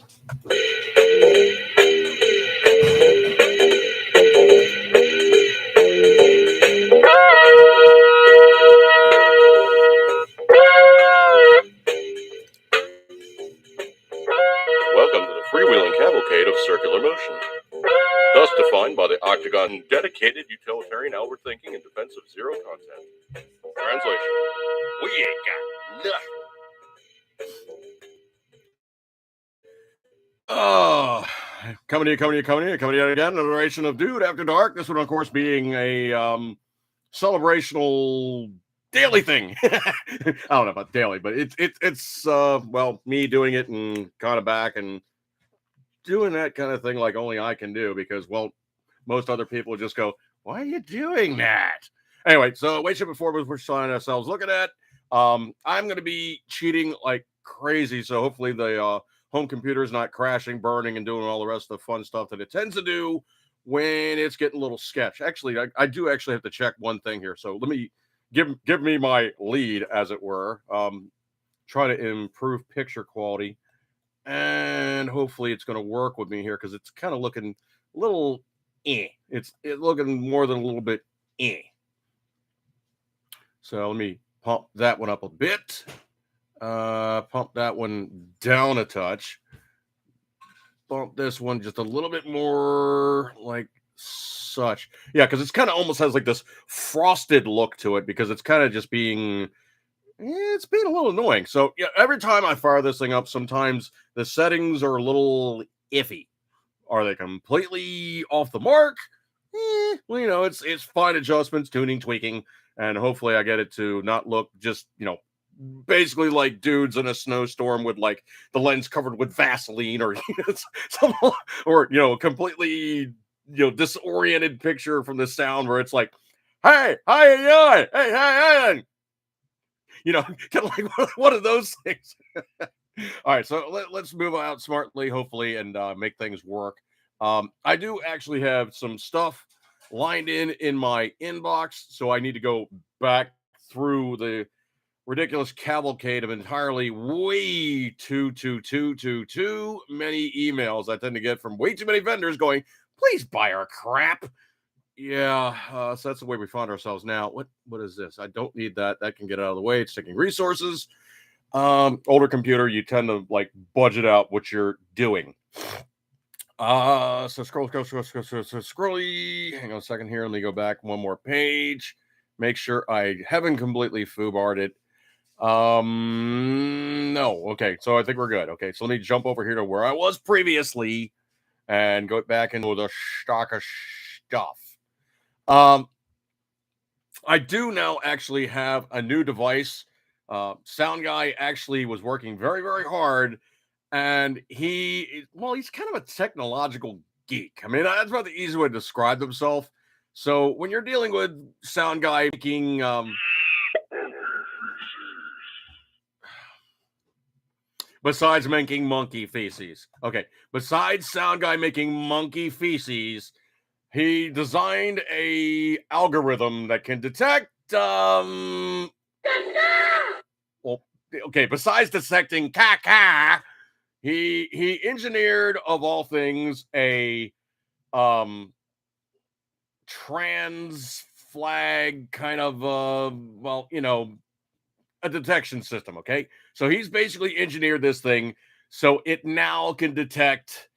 Welcome to the freewheeling cavalcade of circular motion, thus defined by the octagon dedicated utilitarian outward thinking in defense of zero content. Translation: we ain't got nothing. Oh, coming to you again. Another iteration of Dude After Dark. This one, of course, being a celebrational daily thing. I don't know about daily, but it's well, me doing it and kind of back and doing that kind of thing like only I can do because, well, most other people just go, why are you doing that? Anyway, so Weight Shape and Form we're showing ourselves looking at. I'm going to be cheating like crazy, so hopefully the home computer is not crashing, burning, and doing all the rest of the fun stuff that it tends to do when it's getting a little sketch. Actually, I do actually have to check one thing here, so let me give me my lead, as it were. Try to improve picture quality, and hopefully it's going to work with me here because it's kind of looking a little It's looking more than a little bit So let me pump that one up a bit. Pump that one down a touch. Bump this one just a little bit more, like such. Yeah, because it's kind of almost has like this frosted look to it because it's kind of just being it's being a little annoying. So yeah, every time I fire this thing up, sometimes the settings are a little iffy. Are they completely off the mark? Well, it's fine adjustments, tuning, tweaking, and hopefully I get it to not look just, basically like dudes in a snowstorm with like the lens covered with Vaseline or some, or completely disoriented picture from the sound where it's like, hey, how you doing? Hey, kind of like one of those things. All right, so let's move out smartly, hopefully, and make things work. I do actually have some stuff lined in my inbox, so I need to go back through the ridiculous cavalcade of entirely way too many emails I tend to get from way too many vendors going, please buy our crap. Yeah, so that's the way we find ourselves now. What is this? I don't need that. That can get out of the way. It's taking resources. Older computer, you tend to like budget out what you're doing. So scrolly. Hang on a second here. Let me go back one more page. Make sure I haven't completely foobarred it. No. Okay, so I think we're good. Okay, so let me jump over here to where I was previously and go back into the stock of stuff. I do now actually have a new device. Sound guy actually was working very, very hard, and he's kind of a technological geek. I mean, that's about the easy way to describe himself. So when you're dealing with sound guy making, besides making monkey feces, okay, besides sound guy making monkey feces, he designed a algorithm that can detect well, okay, besides dissecting caca, he engineered, of all things, a um trans flag kind of a detection system. Okay, so he's basically engineered this thing so it now can detect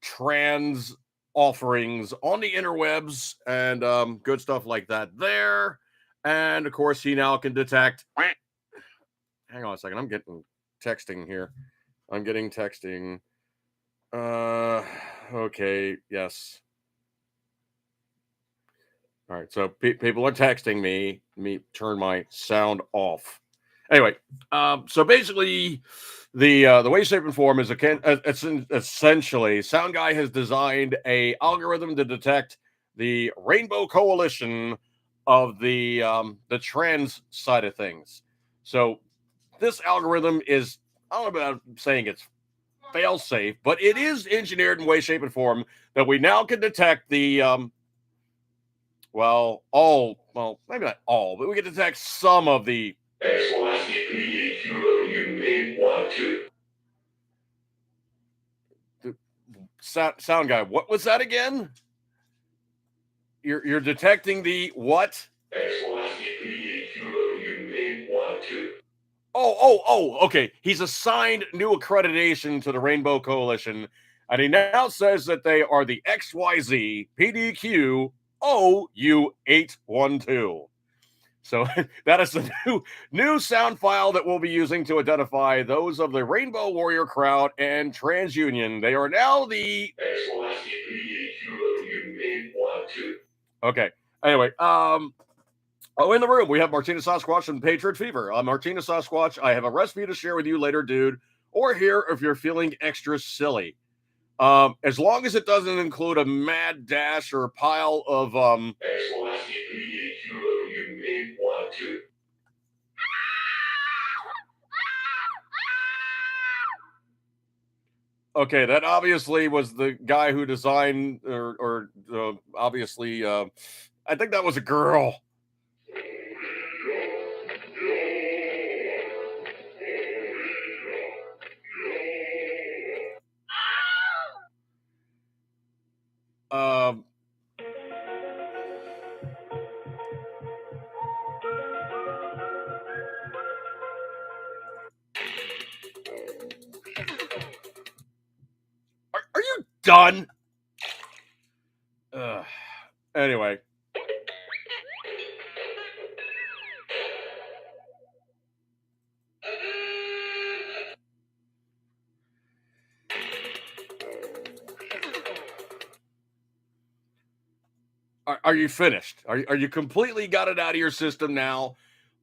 trans offerings on the interwebs and good stuff like that there. And of course, he now can detect. Hang on a second, I'm getting texting here. I'm getting texting. Okay, yes. All right, so people are texting me. Let me turn my sound off. Anyway, so basically, the way, shape, and form is it's essentially Sound Guy has designed a algorithm to detect the Rainbow Coalition of the trans side of things. So this algorithm is, I don't know about saying it's fail safe, but it is engineered in way, shape, and form that we now can detect the maybe not all, but we can detect some of the sound guy, what was that again? You're detecting the what? Okay. He's assigned new accreditation to the Rainbow Coalition, and he now says that they are the XYZ PDQ OU812. So that is the new sound file that we'll be using to identify those of the Rainbow Warrior crowd and TransUnion. They are now the okay. Anyway, in the room we have Martina Sasquatch and Patriot Fever. Martina Sasquatch, I have a recipe to share with you later, dude, or here if you're feeling extra silly. As long as it doesn't include a mad dash or a pile of okay, that obviously was the guy who designed, or obviously, I think that was a girl. Um, are you done? Anyway. Are you finished? Are you completely got it out of your system now?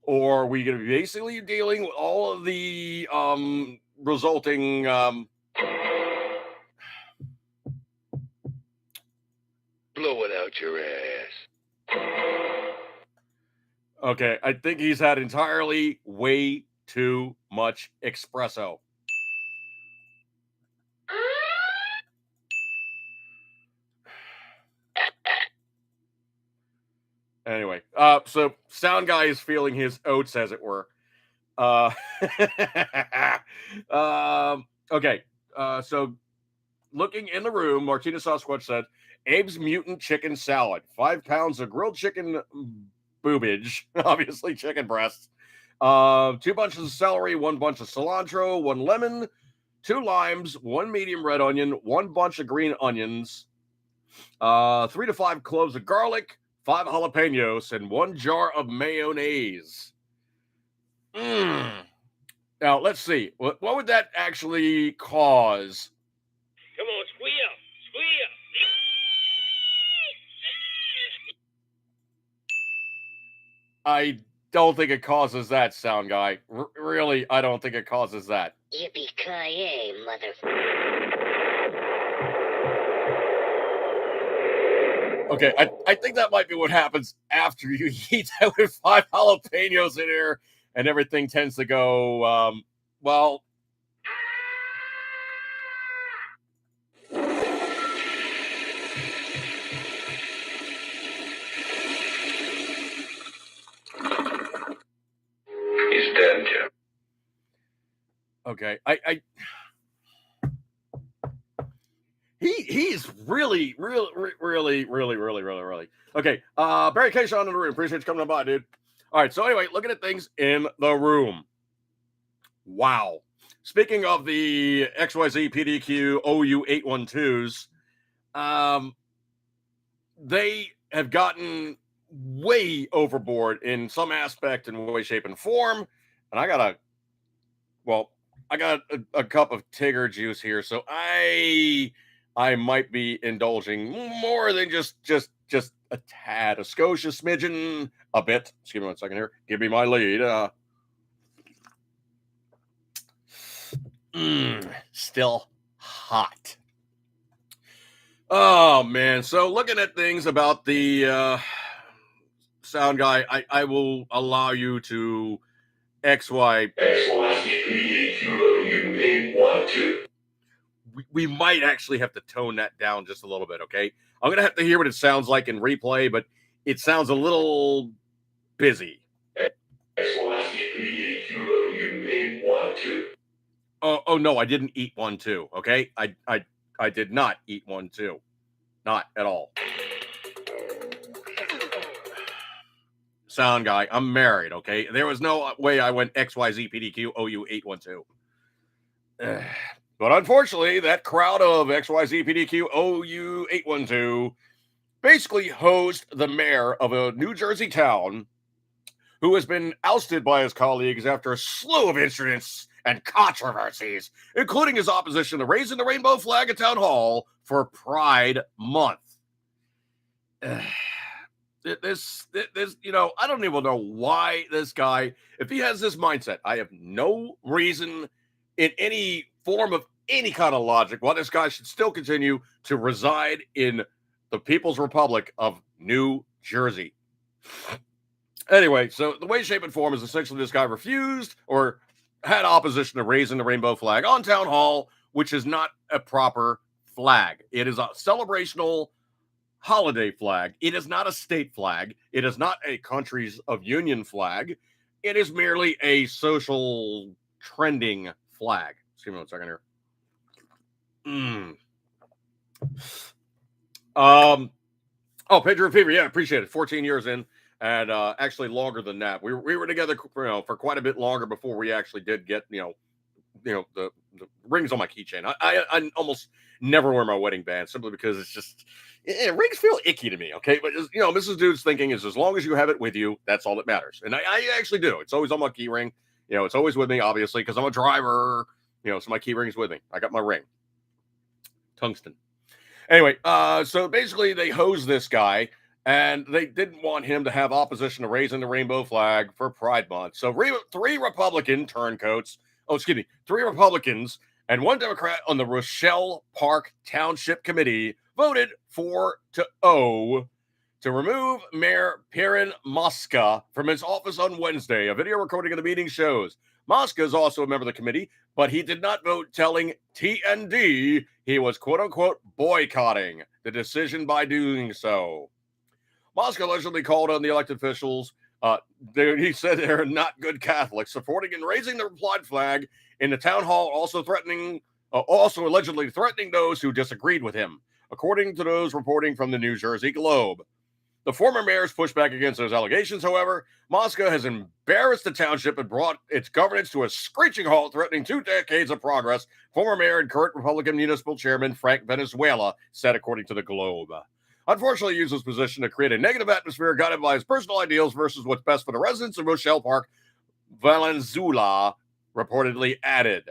Or are we going to be basically dealing with all of the resulting blow it out your ass? Okay, I think he's had entirely way too much espresso. Anyway, so sound guy is feeling his oats, as it were. Okay, so looking in the room, Martina Sasquatch said, Abe's Mutant Chicken Salad, 5 pounds of grilled chicken boobage, obviously chicken breasts, 2 bunches of celery, 1 bunch of cilantro, 1 lemon, 2 limes, 1 medium red onion, 1 bunch of green onions, 3 to 5 cloves of garlic, 5 jalapenos, and 1 jar of mayonnaise. Now, let's see. What would that actually cause? Come on, squeal, squeal. I don't think it causes that, sound guy. Really, I don't think it causes that. Yippee-ki-yay, motherfucker. Okay, I think that might be what happens after you eat that with 5 jalapenos in here, and everything tends to go, well. He's dead, Jim. Okay, he's really okay. Barry K. Sean in the room. Appreciate you coming by, dude. All right, so anyway, looking at things in the room. Wow. Speaking of the XYZ PDQ OU812s, they have gotten way overboard in some aspect and way, shape, and form. And I got a cup of Tigger juice here, so I might be indulging more than just a tad, a Scotia smidgen, a bit. Excuse me 1 second here. Give me my lead. Still hot. Oh man. So looking at things about the sound guy, I will allow you to XY. We might actually have to tone that down just a little bit, okay? I'm gonna have to hear what it sounds like in replay, but it sounds a little busy. Oh no, I didn't eat 1 too. Okay, I I did not eat one too. Not at all. Sound guy, I'm married, okay? There was no way I went XYZ OU 812. But unfortunately, that crowd of XYZ OU 812 basically hosed the mayor of a New Jersey town who has been ousted by his colleagues after a slew of incidents and controversies, including his opposition to raising the rainbow flag at Town Hall for Pride Month. This, I don't even know why this guy, if he has this mindset, I have no reason in any form of any kind of logic why this guy should still continue to reside in the People's Republic of New Jersey. Anyway, so the way, shape, and form is essentially this guy refused or had opposition to raising the rainbow flag on Town Hall, which is not a proper flag. It is a celebrational holiday flag. It is not a state flag. It is not a countries of union flag. It is merely a social trending flag. Excuse me 1 second here. Pedro Fever, yeah, appreciate it. 14 years in, and actually longer than that. We were together, for quite a bit longer before we actually did get, the rings on my keychain. I almost never wear my wedding band simply because it's just rings feel icky to me. Okay, but Mrs. Dude's thinking is as long as you have it with you, that's all that matters, and I actually do. It's always on my key ring. It's always with me, obviously, because I'm a driver. So my key ring's with me. I got my ring, tungsten. Anyway, so basically they hosed this guy, and they didn't want him to have opposition to raising the rainbow flag for Pride Month. So three Republican turncoats, three Republicans and one Democrat on the Rochelle Park Township Committee voted 4-0 to remove Mayor Pierin Mosca from his office on Wednesday. A video recording of the meeting shows Mosca is also a member of the committee, but he did not vote, telling TND he was quote-unquote boycotting the decision by doing so. Mosca allegedly called on the elected officials. He said they're not good Catholics, supporting and raising the pride flag in the town hall, also allegedly threatening those who disagreed with him, according to those reporting from the New Jersey Globe. The former mayor's pushed back against those allegations, however. Mosca has embarrassed the township and brought its governance to a screeching halt, threatening 2 decades of progress, former mayor and current Republican municipal chairman Frank Venezuela said, according to the Globe. Unfortunately, he used his position to create a negative atmosphere guided by his personal ideals versus what's best for the residents of Rochelle Park, Valenzuela reportedly added.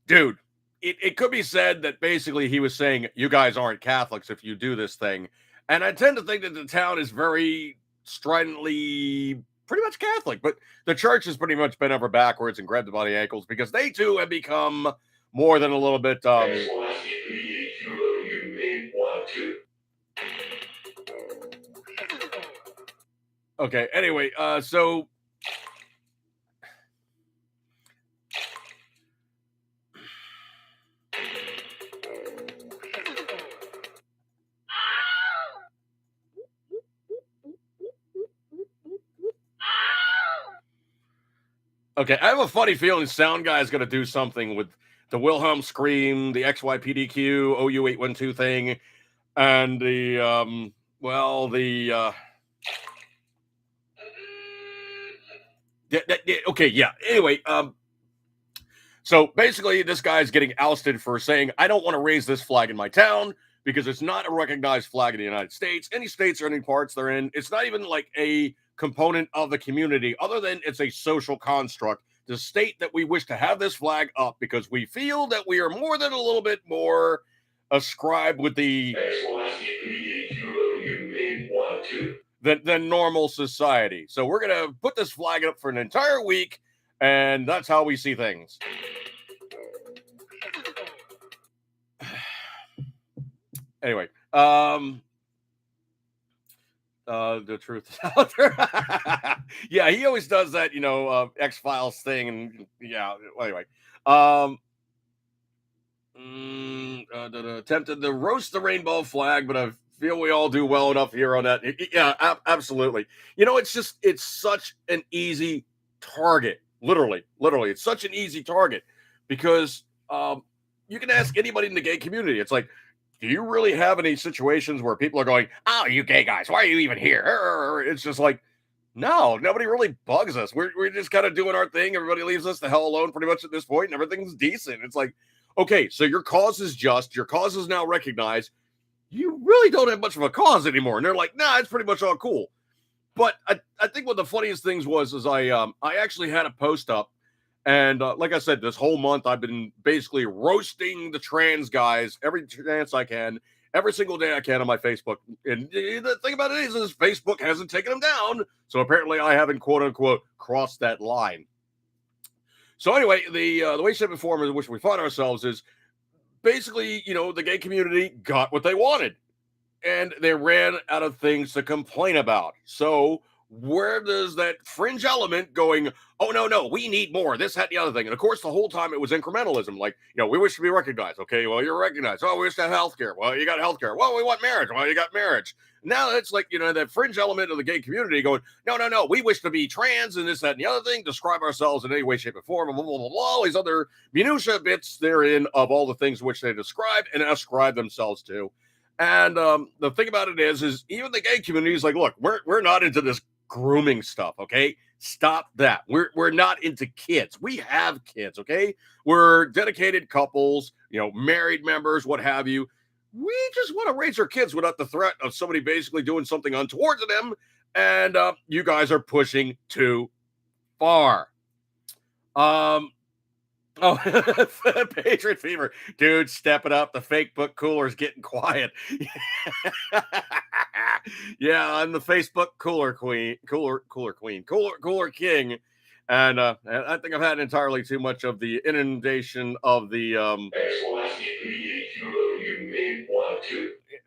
Dude. It could be said that basically he was saying, you guys aren't Catholics if you do this thing. And I tend to think that the town is very stridently pretty much Catholic, but the church has pretty much bent over backwards and grabbed them by the ankles because they too have become more than a little bit. Okay, anyway, so okay, I have a funny feeling Sound Guy is going to do something with the Wilhelm Scream, the XYPDQ OU812 thing, and okay, yeah. Anyway, so basically this guy's getting ousted for saying, I don't want to raise this flag in my town because it's not a recognized flag in the United States. Any states or any parts they're in, it's not even like a component of the community other than it's a social construct to state that we wish to have this flag up because we feel that we are more than a little bit more ascribed with the than normal society. So we're going to put this flag up for an entire week, and that's how we see things. Anyway, the truth is out there. Yeah, he always does that, X-Files thing, and yeah. Anyway, attempted to roast the rainbow flag, but I feel we all do well enough here on that. Yeah, absolutely. It's such an easy target. Literally, it's such an easy target because You can ask anybody in the gay community. It's like, do you really have any situations where people are going, "Oh, you gay guys, why are you even here?" It's just like, no, nobody really bugs us. We're just kind of doing our thing. Everybody leaves us the hell alone pretty much at this point, and everything's decent. It's like, okay, so your cause is just, your cause is now recognized. You really don't have much of a cause anymore. And they're like, nah, it's pretty much all cool. But I think one of the funniest things was I actually had a post up, and like I said, this whole month I've been basically roasting the trans guys every chance I can, every single day I can on my Facebook. And the thing about it is Facebook hasn't taken them down, so apparently I haven't quote unquote crossed that line. So anyway, the way, shape, and form in which we find ourselves is basically, the gay community got what they wanted and they ran out of things to complain about. So where does that fringe element going, oh, no, we need more, this, that, and the other thing? And of course, the whole time it was incrementalism. Like, we wish to be recognized. Okay, well, you're recognized. Oh, we wish to have healthcare. Well, you got healthcare. Well, we want marriage. Well, you got marriage. Now it's like, that fringe element of the gay community going, no, we wish to be trans and this, that, and the other thing, describe ourselves in any way, shape, or form, blah, blah, blah, blah, all these other minutia bits therein of all the things which they describe and ascribe themselves to. And the thing about it is even the gay community is like, look, we're not into this grooming stuff, okay? Stop that. We're not into kids. We have kids, okay? We're dedicated couples, married members, what have you. We just want to raise our kids without the threat of somebody basically doing something untoward to them. And you guys are pushing too far. Oh, Patriot Fever. Dude, step it up. The fake book cooler is getting quiet. Yeah, I'm the Facebook cooler queen, cooler king. And I think I've had entirely too much of the inundation of the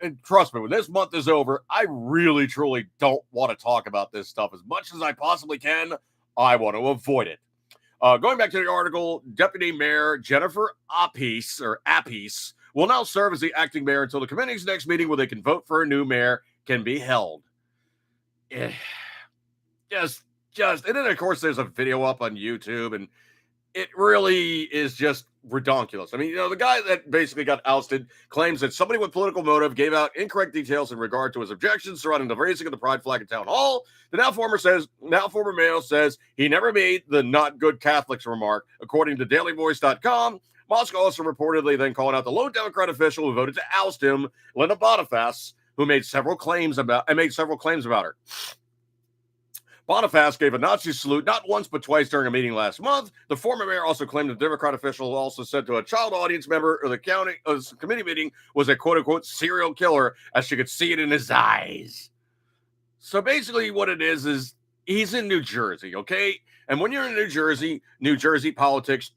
and trust me, when this month is over, I really truly don't want to talk about this stuff as much as I possibly can. I want to avoid it. Going back to the article, Deputy Mayor Jennifer Appice will now serve as the acting mayor until the committee's next meeting where they can vote for a new mayor can be held. Just, and then of course there's a video up on YouTube, and it really is just redonkulous. I mean, the guy that basically got ousted claims that somebody with political motive gave out incorrect details in regard to his objections surrounding the raising of the pride flag at town hall. The now former mayor says he never made the not good Catholics remark, according to dailyvoice.com. Moscow also reportedly then called out the lone Democrat official who voted to oust him, Linda Boniface, who made several claims about her. Boniface gave a Nazi salute not once but twice during a meeting last month. The former mayor also claimed the Democrat official also said to a child audience member of the county committee meeting was a quote-unquote serial killer, as she could see it in his eyes. So basically what it is he's in New Jersey, okay? And when you're in New Jersey politics,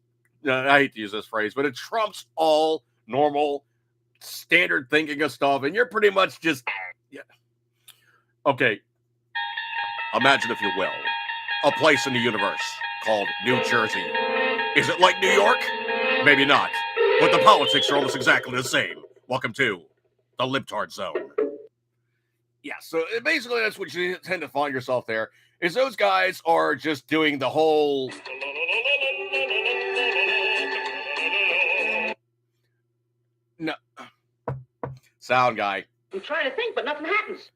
I hate to use this phrase, but it trumps all normal standard thinking of stuff, and you're pretty much just, yeah. Okay. Imagine, if you will, a place in the universe called New Jersey. Is it like New York? Maybe not. But the politics are almost exactly the same. Welcome to the Libtard Zone. Yeah, so basically that's what you tend to find yourself there, is those guys are just doing the whole... No. Sound guy. I'm trying to think, but nothing happens.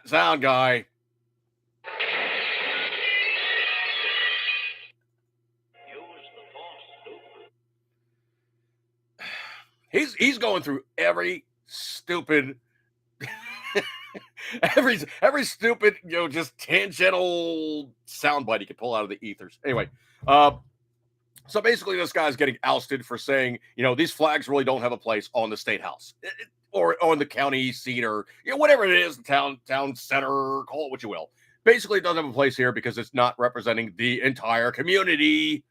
Sound guy. He's going through every stupid every stupid, just tangential soundbite he could pull out of the ethers. Anyway, so basically this guy's getting ousted for saying, these flags really don't have a place on the state house or on the county seat, or whatever it is, town center, call it what you will. Basically, it doesn't have a place here because it's not representing the entire community.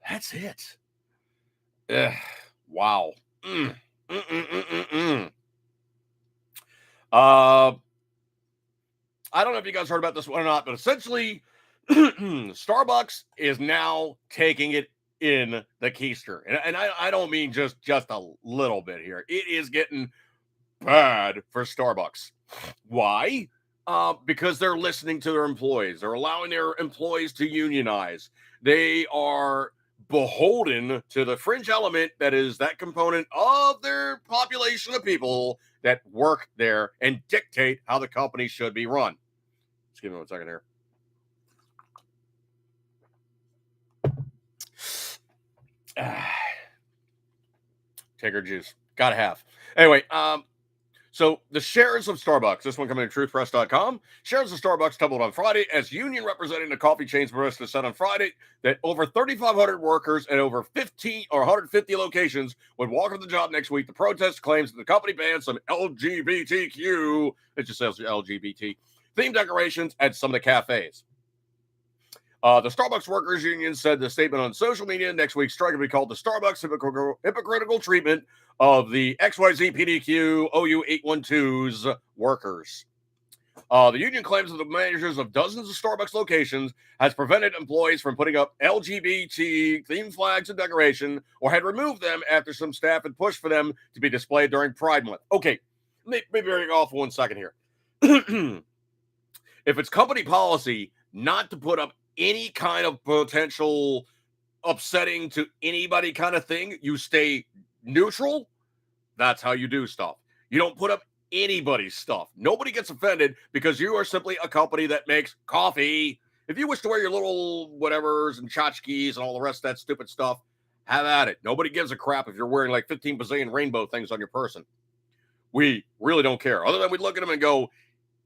That's it. Wow. I don't know if you guys heard about this one or not, but essentially, Starbucks is now taking it in the keister. And I don't mean just a little bit here. It is getting bad for Starbucks. Why? Because they're listening to their employees. They're allowing their employees to unionize. They are beholden to the fringe element that is that component of their population of people that work there and dictate how the company should be run. Just give me 1 second here. Tiger juice. Gotta have. Anyway, so the shares of Starbucks, this one coming to truthpress.com, shares of Starbucks tumbled on Friday as union representing the coffee chain's barista said on Friday that over 3,500 workers at over 15 or 150 locations would walk on the job next week to protest claims that the company banned some LGBTQ, it just says LGBT, themed decorations at some of the cafes. The Starbucks Workers Union said the statement on social media next week's strike will be called the Starbucks hypocritical treatment of the XYZ PDQ OU812's workers. The union claims that the managers of dozens of Starbucks locations has prevented employees from putting up LGBT themed flags and decoration or had removed them after some staff had pushed for them to be displayed during Pride Month. Okay, maybe break off 1 second here. If it's company policy not to put up any kind of potential upsetting to anybody kind of thing, you stay neutral. That's how you do stuff. You don't put up anybody's stuff. Nobody gets offended because you are simply a company that makes coffee. If you wish to wear your little whatevers and tchotchkes and all the rest of that stupid stuff, have at it. Nobody gives a crap if you're wearing like 15 bazillion rainbow things on your person. We really don't care. Other than we look at them and go,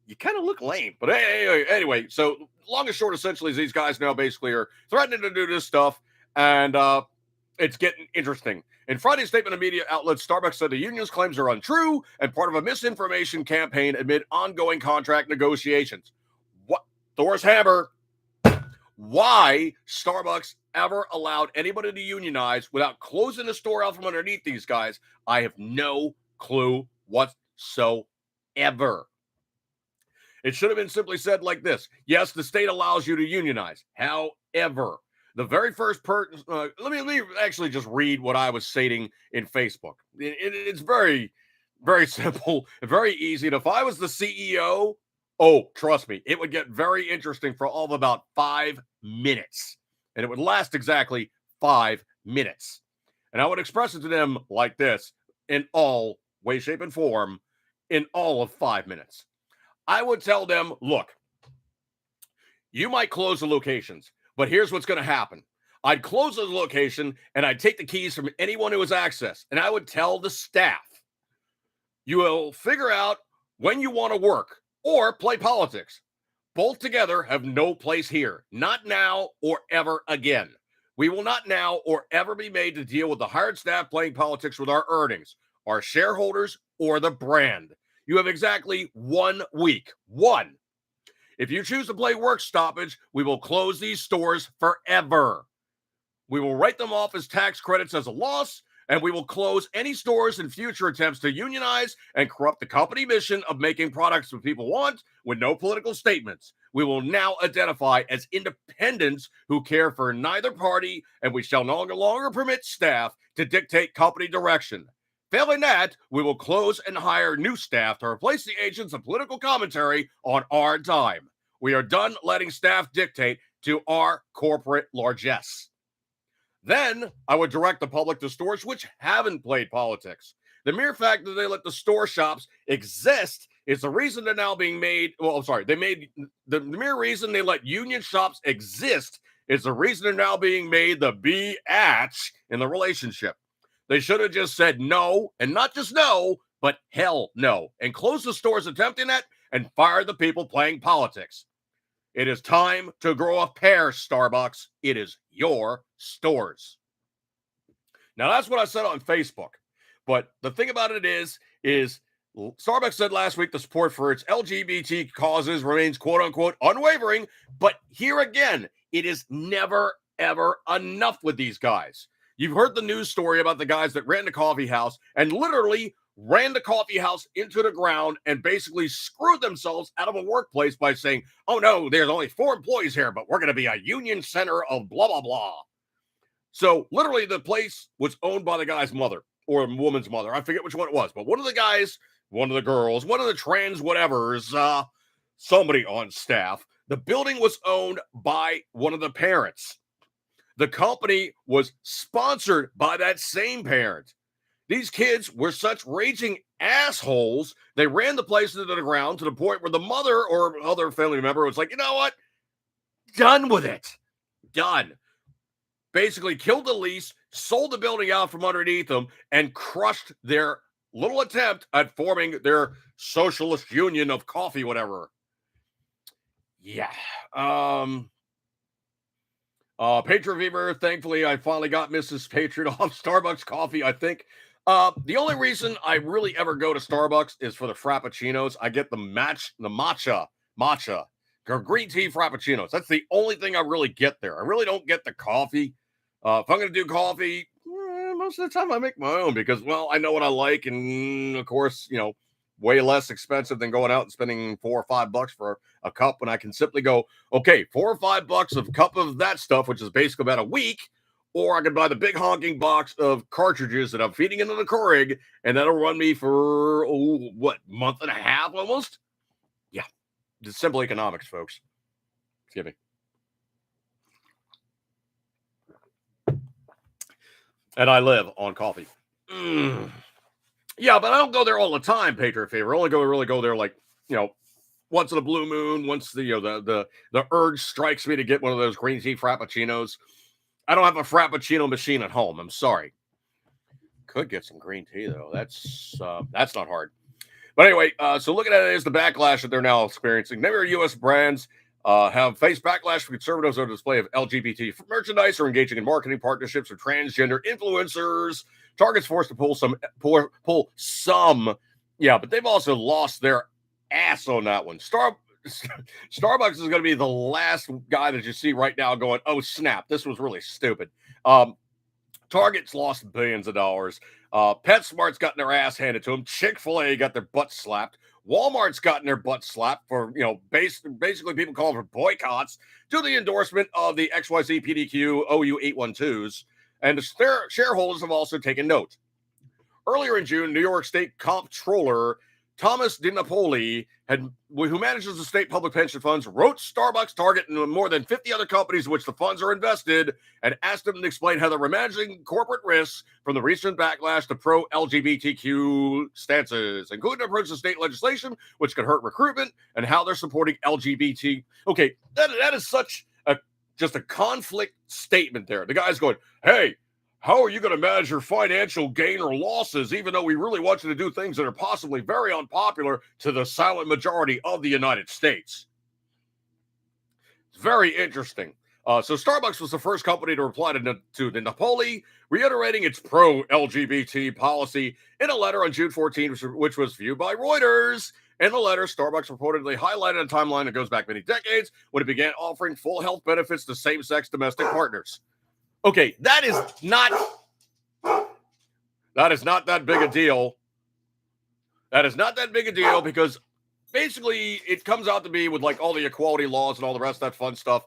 you kind of look lame. But anyway, so long and short, essentially, is these guys now basically are threatening to do this stuff, and it's getting interesting. In Friday's statement to media outlets, Starbucks said the union's claims are untrue and part of a misinformation campaign amid ongoing contract negotiations. What? Thor's hammer. Why Starbucks ever allowed anybody to unionize without closing the store out from underneath these guys, I have no clue whatsoever. It should have been simply said like this. Yes, the state allows you to unionize. However, the very first person, let me actually just read what I was stating in Facebook. It's very, very simple, very easy. And if I was the CEO, oh, trust me, it would get very interesting for all of about 5 minutes. And it would last exactly 5 minutes. And I would express it to them like this in all way, shape, and form in all of 5 minutes. I would tell them, look, you might close the locations, but here's what's going to happen. I'd close the location and I'd take the keys from anyone who has access. And I would tell the staff, you will figure out when you want to work or play politics. Both together have no place here. Not now or ever again. We will not now or ever be made to deal with the hired staff playing politics with our earnings, our shareholders, or the brand. You have exactly 1 week. One. If you choose to play work stoppage, we will close these stores forever. We will write them off as tax credits as a loss, and we will close any stores in future attempts to unionize and corrupt the company mission of making products that people want with no political statements. We will now identify as independents who care for neither party, and we shall no longer permit staff to dictate company direction. Failing that, we will close and hire new staff to replace the agents of political commentary on our dime. We are done letting staff dictate to our corporate largesse. Then I would direct the public to stores which haven't played politics. The mere fact that they let the store shops exist is the reason they're now being made. Well, I'm sorry. The mere reason they let union shops exist is the reason they're now being made the biatch in the relationship. They should have just said no, and not just no, but hell no, and close the stores attempting that and fire the people playing politics. It is time to grow a pair, Starbucks. It is your stores. Now, that's what I said on Facebook. But the thing about it is Starbucks said last week the support for its LGBT causes remains, quote unquote, unwavering. But here again, it is never, ever enough with these guys. You've heard the news story about the guys that ran the coffee house and literally ran the coffee house into the ground and basically screwed themselves out of a workplace by saying, oh no, there's only 4 employees here, but we're going to be a union center of blah, blah, blah. So literally the place was owned by the guy's mother or a woman's mother. I forget which one it was, but one of the guys, one of the girls, one of the trans whatevers, somebody on staff, the building was owned by one of the parents. the company was sponsored by that same parent. These kids were such raging assholes. They ran the place into the ground to the point where the mother or other family member was like, you know what? Done with it. Done. Basically killed the lease, sold the building out from underneath them, and crushed their little attempt at forming their socialist union of coffee, whatever. Yeah. Patriot Fever, thankfully, I finally got Mrs. Patriot off Starbucks coffee, I think. The only reason I really ever go to Starbucks is for the Frappuccinos. I get the matcha, green tea Frappuccinos. That's the only thing I really get there. I really don't get the coffee. If I'm going to do coffee, most of the time I make my own because, well, I know what I like. And of course, way less expensive than going out and spending $4 or $5 for a cup when I can simply go, okay, $4 or $5 of cup of that stuff, which is basically about a week, or I could buy the big honking box of cartridges that I'm feeding into the Keurig, and that'll run me for, month and a half almost? Yeah, it's simple economics, folks. Excuse me. And I live on coffee. Yeah, but I don't go there all the time, Patriot Fever. I only really go there like, once in a blue moon, once the urge strikes me to get one of those green tea Frappuccinos. I don't have a Frappuccino machine at home. I'm sorry. Could get some green tea though. That's not hard. But anyway, so looking at it as the backlash that they're now experiencing. Many U.S. brands have faced backlash from conservatives on display of LGBT merchandise or engaging in marketing partnerships with transgender influencers. Target's forced to pull some. Yeah, but they've also lost their ass on that one. Starbucks is going to be the last guy that you see right now going, oh, snap, this was really stupid. Target's lost billions of dollars. PetSmart's gotten their ass handed to them. Chick-fil-A got their butt slapped. Walmart's gotten their butt slapped for, basically people calling for boycotts to the endorsement of the XYZ PDQ OU 812s. And the shareholders have also taken note. Earlier in June, New York State Comptroller Thomas DiNapoli, who manages the state public pension funds, wrote Starbucks, Target, and more than 50 other companies in which the funds are invested, and asked them to explain how they're managing corporate risks from the recent backlash to pro-LGBTQ stances, including approach to state legislation, which could hurt recruitment, and how they're supporting LGBT. Okay, that is such just a conflict statement there. The guy's going, hey, how are you going to manage your financial gain or losses, even though we really want you to do things that are possibly very unpopular to the silent majority of the United States? It's very interesting. So Starbucks was the first company to reply to the Napoli, reiterating its pro-LGBT policy in a letter on June 14, which was viewed by Reuters. In the letter, Starbucks reportedly highlighted a timeline that goes back many decades when it began offering full health benefits to same-sex domestic partners. Okay, that is not that big a deal. That is not that big a deal because basically it comes out to be with like all the equality laws and all the rest of that fun stuff.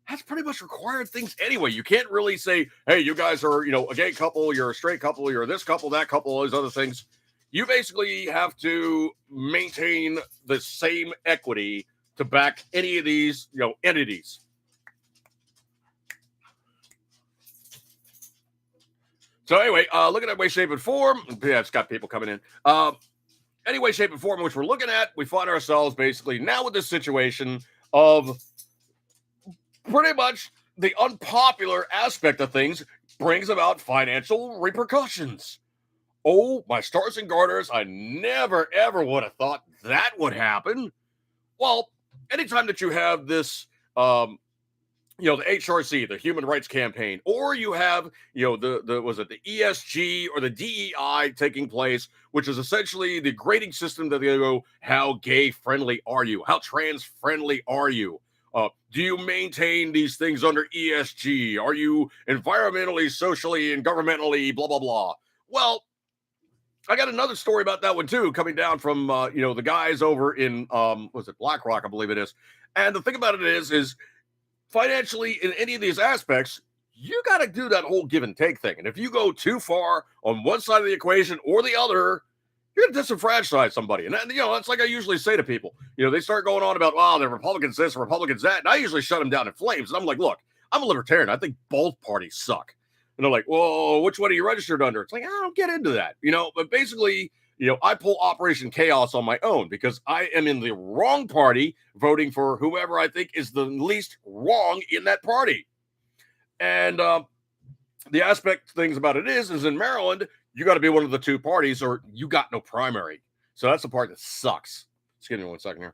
That's pretty much required things anyway. You can't really say, hey, you guys are, a gay couple, you're a straight couple, you're this couple, that couple, all these other things. You basically have to maintain the same equity to back any of these, entities. So anyway, looking at way, shape, and form. Yeah, it's got people coming in. Any way, shape, and form in which we're looking at, we find ourselves basically now with this situation of pretty much the unpopular aspect of things brings about financial repercussions. Oh, my stars and garters, I never, ever would have thought that would happen. Well, anytime that you have this, the HRC, the Human Rights Campaign, or you have, the ESG or the DEI taking place, which is essentially the grading system that they go, how gay friendly are you? How trans friendly are you? Do you maintain these things under ESG? Are you environmentally, socially, and governmentally, blah, blah, blah? Well, I got another story about that one too, coming down from, the guys over in, BlackRock, I believe it is. And the thing about it is financially in any of these aspects, you got to do that whole give and take thing. And if you go too far on one side of the equation or the other, you're going to disenfranchise somebody. And, that's like I usually say to people, they start going on about, the Republicans this, Republicans that. And I usually shut them down in flames. And I'm like, look, I'm a libertarian. I think both parties suck. And they're like, well, which one are you registered under? It's like, I don't get into that, but basically, I pull Operation Chaos on my own because I am in the wrong party voting for whoever I think is the least wrong in that party. And the aspect things about it is in Maryland, you got to be one of the two parties or you got no primary. So that's the part that sucks. Just give me 1 second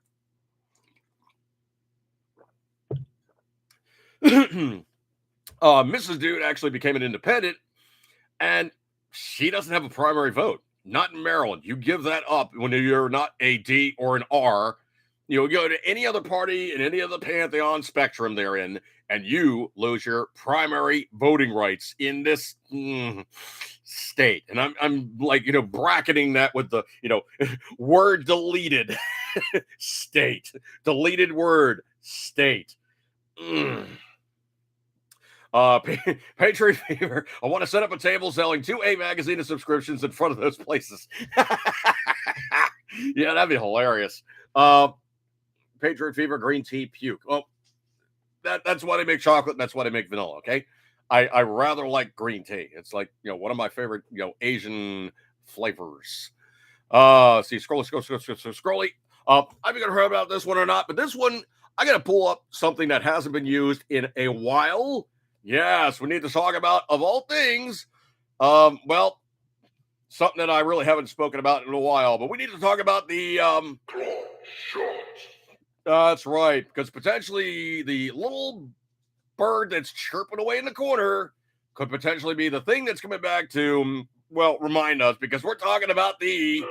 here. Mrs. Dude actually became an independent, and she doesn't have a primary vote. Not in Maryland. You give that up when you're not a D or an R. You go to any other party in any other pantheon spectrum they're in, and you lose your primary voting rights in this state. And I'm like, bracketing that with the, word deleted state. Deleted word state. Patriot Fever. I want to set up a table selling 2A magazine and subscriptions in front of those places. Yeah, that'd be hilarious. Patriot Fever, green tea, puke. Oh, that's why they make chocolate. And that's why they make vanilla. Okay, I rather like green tea. It's like one of my favorite Asian flavors. See, scrolly. I haven't heard about this one or not, but this one I got to pull up something that hasn't been used in a while. Yes, we need to talk about, of all things, well, something that I really haven't spoken about in a while, but we need to talk about the, that's right, because potentially the little bird that's chirping away in the corner could potentially be the thing that's coming back to, well, remind us, because we're talking about the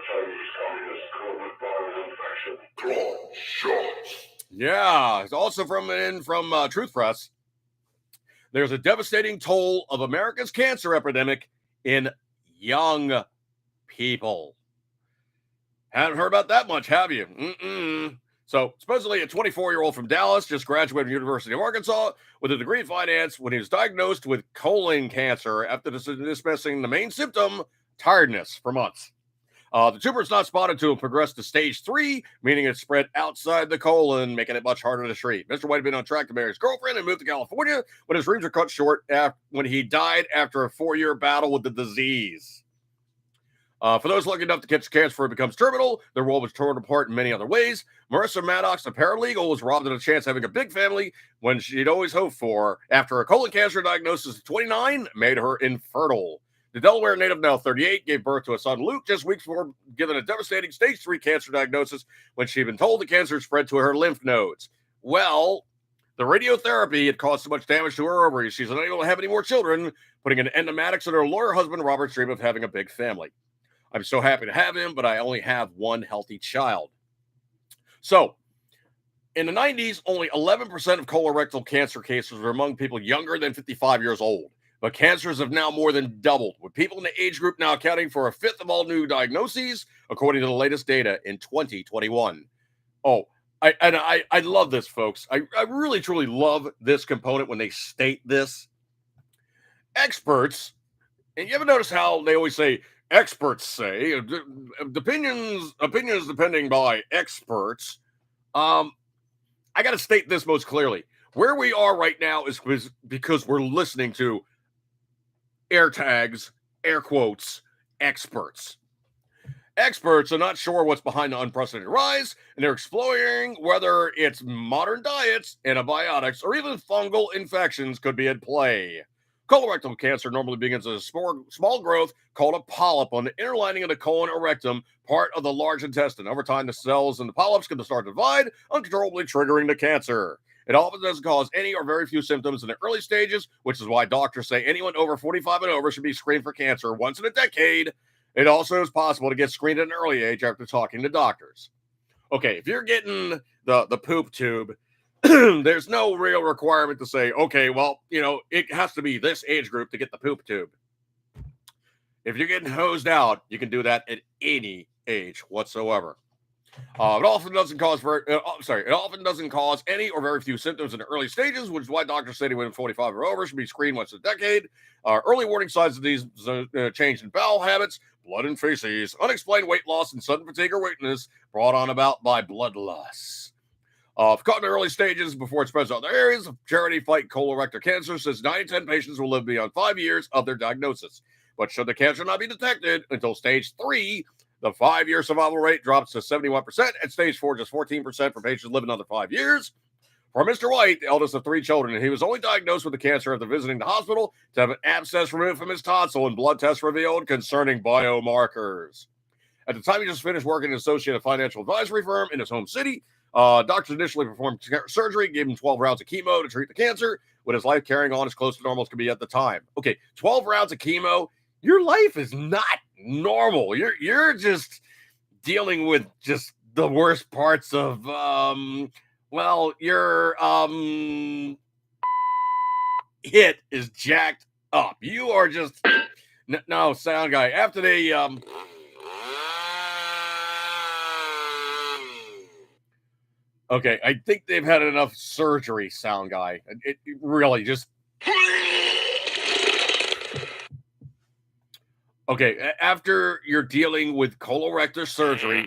yeah, it's also from Truth Press. There's a devastating toll of America's cancer epidemic in young people. Haven't heard about that much, have you? So, supposedly a 24-year-old from Dallas just graduated from the University of Arkansas with a degree in finance when he was diagnosed with colon cancer after dismissing the main symptom, tiredness, for months. The tumor is not spotted until it progressed to stage 3, meaning it spread outside the colon, making it much harder to treat. Mr. White had been on track to marry his girlfriend and moved to California, but his dreams were cut short when he died after a 4-year battle with the disease. For those lucky enough to catch cancer before it becomes terminal, their world was torn apart in many other ways. Marissa Maddox, a paralegal, was robbed of a chance of having a big family when she'd always hoped for, after a colon cancer diagnosis at 29 made her infertile. The Delaware native, now 38, gave birth to a son, Luke, just weeks before given a devastating stage 3 cancer diagnosis when she'd been told the cancer spread to her lymph nodes. Well, the radiotherapy had caused so much damage to her ovaries, she's unable to have any more children, putting an end to Maddox and her lawyer husband, Robert's dream of having a big family. I'm so happy to have him, but I only have one healthy child. So, in the 90s, only 11% of colorectal cancer cases were among people younger than 55 years old. But cancers have now more than doubled, with people in the age group now accounting for a fifth of all new diagnoses, according to the latest data in 2021. Oh, I love this, folks. I really, truly love this component when they state this. Experts, and you ever notice how they always say, experts say, opinions depending by experts. I got to state this most clearly. Where we are right now is because we're listening to air tags, air quotes, experts. Experts are not sure what's behind the unprecedented rise, and they're exploring whether it's modern diets, antibiotics, or even fungal infections could be at play. Colorectal cancer normally begins as a small growth called a polyp on the inner lining of the colon or rectum, part of the large intestine. Over time, the cells in the polyps can start to divide, uncontrollably triggering the cancer. It often doesn't cause any or very few symptoms in the early stages, which is why doctors say anyone over 45 and over should be screened for cancer once in a decade. It also is possible to get screened at an early age after talking to doctors. Okay, if you're getting the poop tube, there's no real requirement to say, okay, well, it has to be this age group to get the poop tube. If you're getting hosed out, you can do that at any age whatsoever. It often doesn't cause any or very few symptoms in the early stages, which is why doctors say anyone 45 or over should be screened once a decade. Early warning signs of these change in bowel habits, blood and feces, unexplained weight loss, and sudden fatigue or weakness brought on about by blood loss. If caught in the early stages before it spreads to other areas, charity fight colorectal cancer says 9 in 10 patients will live beyond 5 years of their diagnosis. But should the cancer not be detected until stage 3, the 5-year survival rate drops to 71%, and stage 4 just 14% for patients living under 5 years. For Mr. White, the eldest of 3 children, he was only diagnosed with the cancer after visiting the hospital to have an abscess removed from his tonsil and blood tests revealed concerning biomarkers. At the time, he just finished working in an associated financial advisory firm in his home city. Doctors initially performed surgery, gave him 12 rounds of chemo to treat the cancer, with his life carrying on as close to normal as could be at the time. Okay, 12 rounds of chemo. Your life is not normal. You're just dealing with just the worst parts of your hit is jacked up. You are just no sound guy. After they okay, I think they've had enough surgery, sound guy. It really just okay. After you're dealing with colorectal surgery,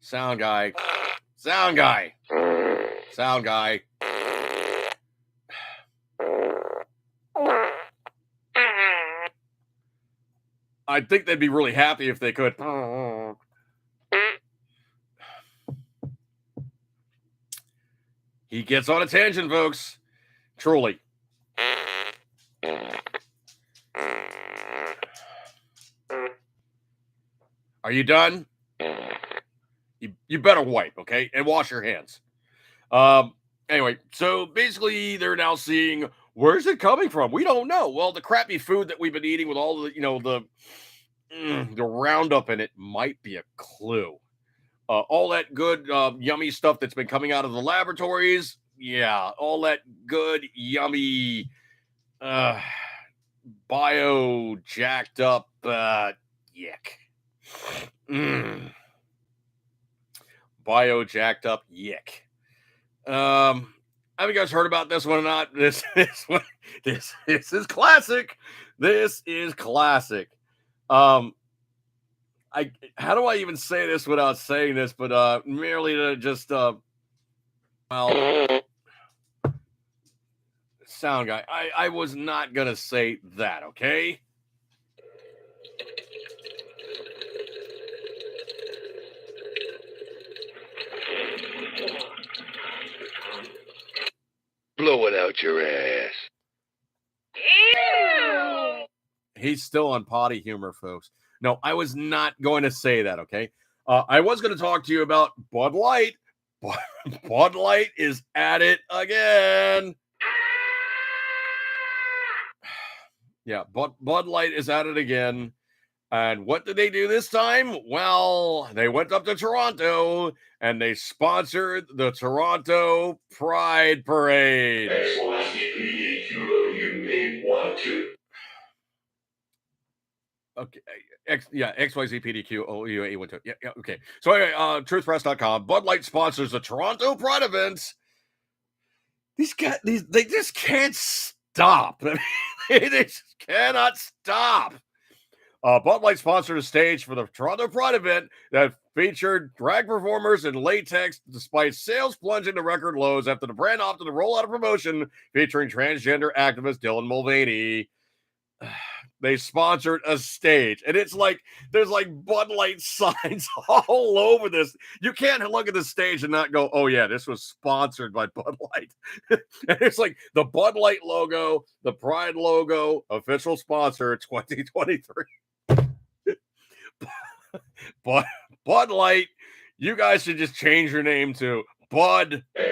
sound guy. I think they'd be really happy if they could. He gets on a tangent, folks. Truly. Are you done? You better wipe, okay? And wash your hands. Anyway, so basically they're now seeing where's it coming from? We don't know. Well, the crappy food that we've been eating with all the Roundup in it might be a clue. All that good, yummy stuff that's been coming out of the laboratories. Yeah, all that good, yummy, bio jacked up, yuck. Bio jacked up, yuck. Have you guys heard about this one or not? This is classic. This is classic. How do I even say this without saying this? But merely to just sound guy. I was not gonna say that. Okay. Blow it out your ass. He's still on potty humor, folks. No, I was not going to say that, okay? I was going to talk to you about Bud Light. Bud Light is at it again. Yeah, Bud Light is at it again. And what did they do this time? Well, they went up to Toronto and they sponsored the Toronto Pride Parade. You may want to. Okay, XYZ PDQ OUA12. Yeah, okay. So anyway, truthpress.com. Bud Light sponsors the Toronto Pride events. These guys, they just can't stop. They just cannot stop. Bud Light sponsored a stage for the Toronto Pride event that featured drag performers in latex, despite sales plunging to record lows after the brand opted to roll out a promotion featuring transgender activist Dylan Mulvaney. They sponsored a stage, and it's like there's like Bud Light signs all over this. You can't look at the stage and not go, "Oh yeah, this was sponsored by Bud Light." And it's like the Bud Light logo, the Pride logo, official sponsor 2023. Bud Light, you guys should just change your name to Bud. You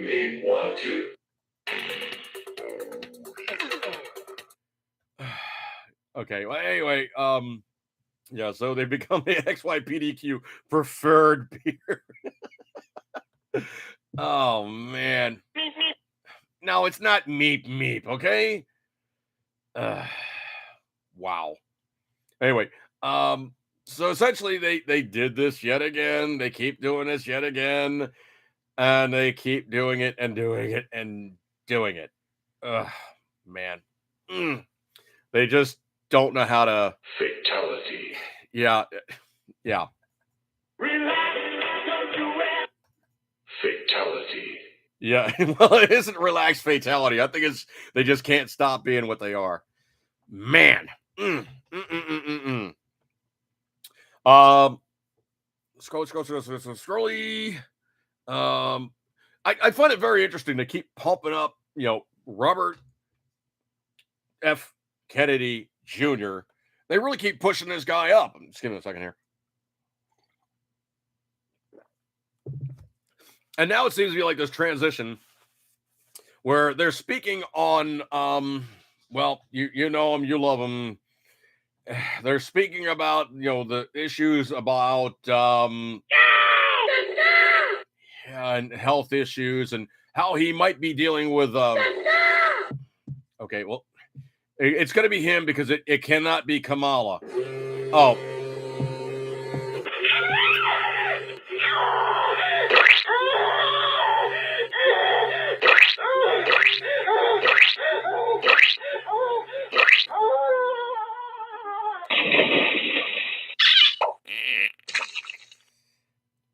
may want to. Okay. Well, anyway, yeah. So they become the XYPDQ preferred beer. Oh man. No, it's not meep meep. Okay. Wow. Anyway, so essentially they did this yet again. They keep doing this yet again, and they keep doing it and doing it and doing it. Man. They just don't know how to. Fatality. Yeah. Relax, Fatality. Yeah, well, it isn't relaxed fatality. I think it's they just can't stop being what they are. Man. Um, scrolly. I find it very interesting to keep pumping up, Robert F. Kennedy Jr. They really keep pushing this guy up. Just give me a second here. And now it seems to be like this transition where they're speaking on, well, you know them, you love them. They're speaking about, the issues about, and health issues and how he might be dealing with, okay, well, it's going to be him because it cannot be Kamala. Oh,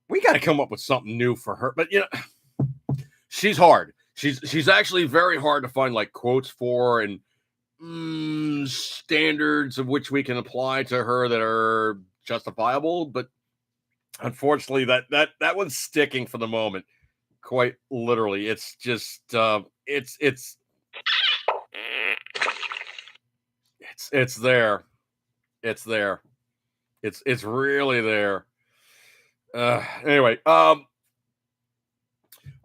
we got to come up with something new for her. But she's hard. She's actually very hard to find like quotes for and standards of which we can apply to her that are justifiable. But unfortunately, that one's sticking for the moment. Quite literally, it's just it's there. It's there. It's really there. Anyway,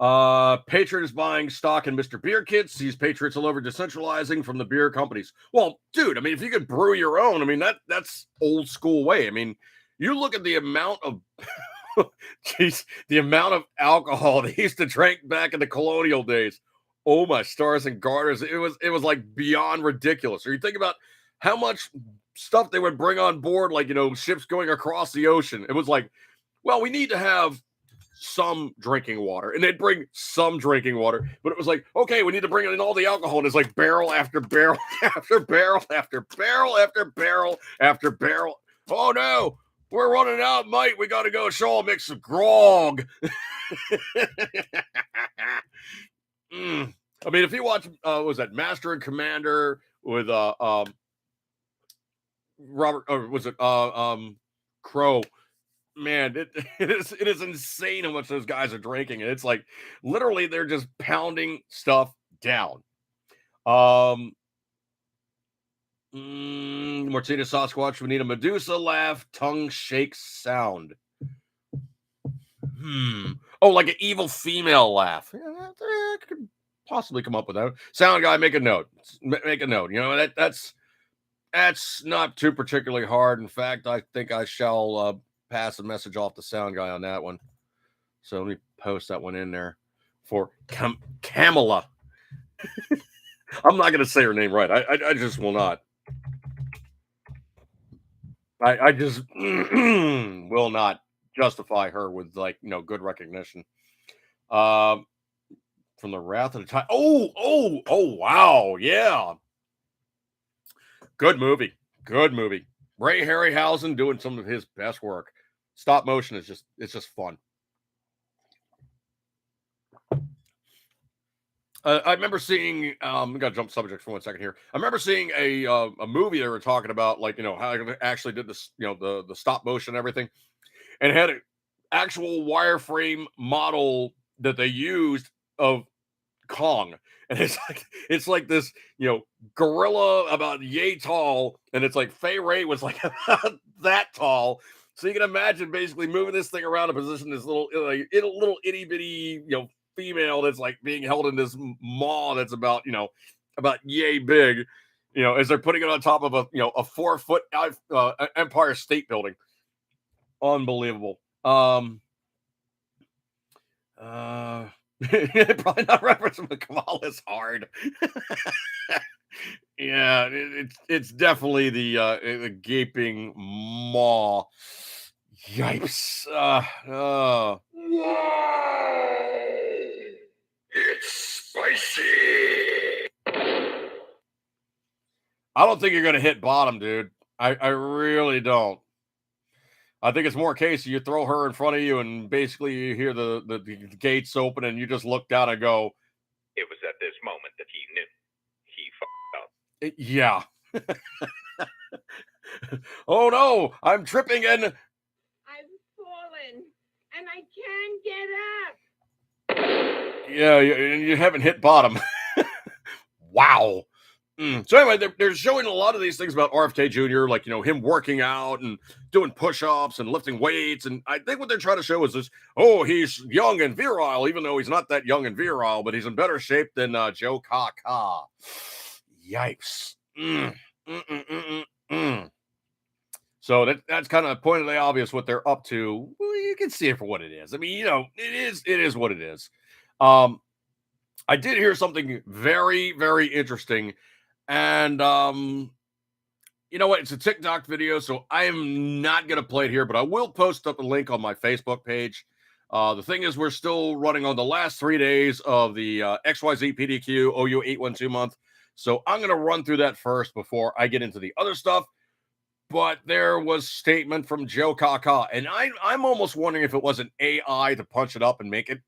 Patriot is buying stock in Mr. Beer Kits. Sees Patriots all over decentralizing from the beer companies. Well, dude, I mean, if you could brew your own, I mean, that's old school way. I mean, you look at the amount of the amount of alcohol they used to drink back in the colonial days. Oh my stars and garters. It was like beyond ridiculous. Or you think about how much stuff they would bring on board, like, ships going across the ocean. It was like, well, we need to have some drinking water, and they'd bring some drinking water, but it was like, okay, we need to bring in all the alcohol, and it's like barrel after barrel after barrel after barrel after barrel after barrel. Oh no, we're running out, mate. We got to go show mix some grog. I mean, if you watch, was that Master and Commander with Robert, or was it Crow? Man, it is insane how much those guys are drinking, and it's like literally they're just pounding stuff down. Martina Sasquatch, we need a Medusa laugh, tongue shakes sound. Oh, like an evil female laugh. Yeah, I could possibly come up with that. Sound guy, make a note. Make a note. That's not too particularly hard. In fact, I think I shall pass a message off to sound guy on that one. So let me post that one in there for Kamala. I'm not going to say her name right. I just will not. I just will not justify her with good recognition. From the Wrath of the Time. Oh, wow. Yeah. Good movie. Ray Harryhausen doing some of his best work. Stop motion is just fun. I remember seeing, we got to jump subject for 1 second here. I remember seeing a movie they were talking about, how they actually did this, the stop motion and everything, and had an actual wireframe model that they used of Kong. And it's like this, gorilla about yay tall, and it's like Fay Ray was like about that tall. So you can imagine basically moving this thing around to position this little itty bitty, female that's like being held in this maw that's about yay big, as they're putting it on top of a 4-foot Empire State Building. Unbelievable. Probably not referencing, but Kamala is hard. Yeah, it's definitely the gaping maw. Yipes. It's spicy. I don't think you're going to hit bottom, dude. I really don't. I think it's more a case you throw her in front of you, and basically you hear the gates open, and you just look down and go, It was at this moment that he knew. He fucked up. Yeah. Oh no, I'm tripping and I've fallen and I can't get up. yeah, you haven't hit bottom. Wow. So anyway, they're showing a lot of these things about RFK Jr., like, him working out and doing push-ups and lifting weights. And I think what they're trying to show is this, oh, he's young and virile, even though he's not that young and virile, but he's in better shape than Joe Kaka. Yikes. So that's kind of pointedly obvious what they're up to. Well, you can see it for what it is. I mean, it is what it is. I did hear something very, very interesting. And you know what? It's a TikTok video, so I am not going to play it here, but I will post up a link on my Facebook page. The thing is, we're still running on the last 3 days of the XYZ PDQ OU 812 month. So I'm going to run through that first before I get into the other stuff. But there was statement from Joe Kaka, and I'm almost wondering if it was an AI to punch it up and make it.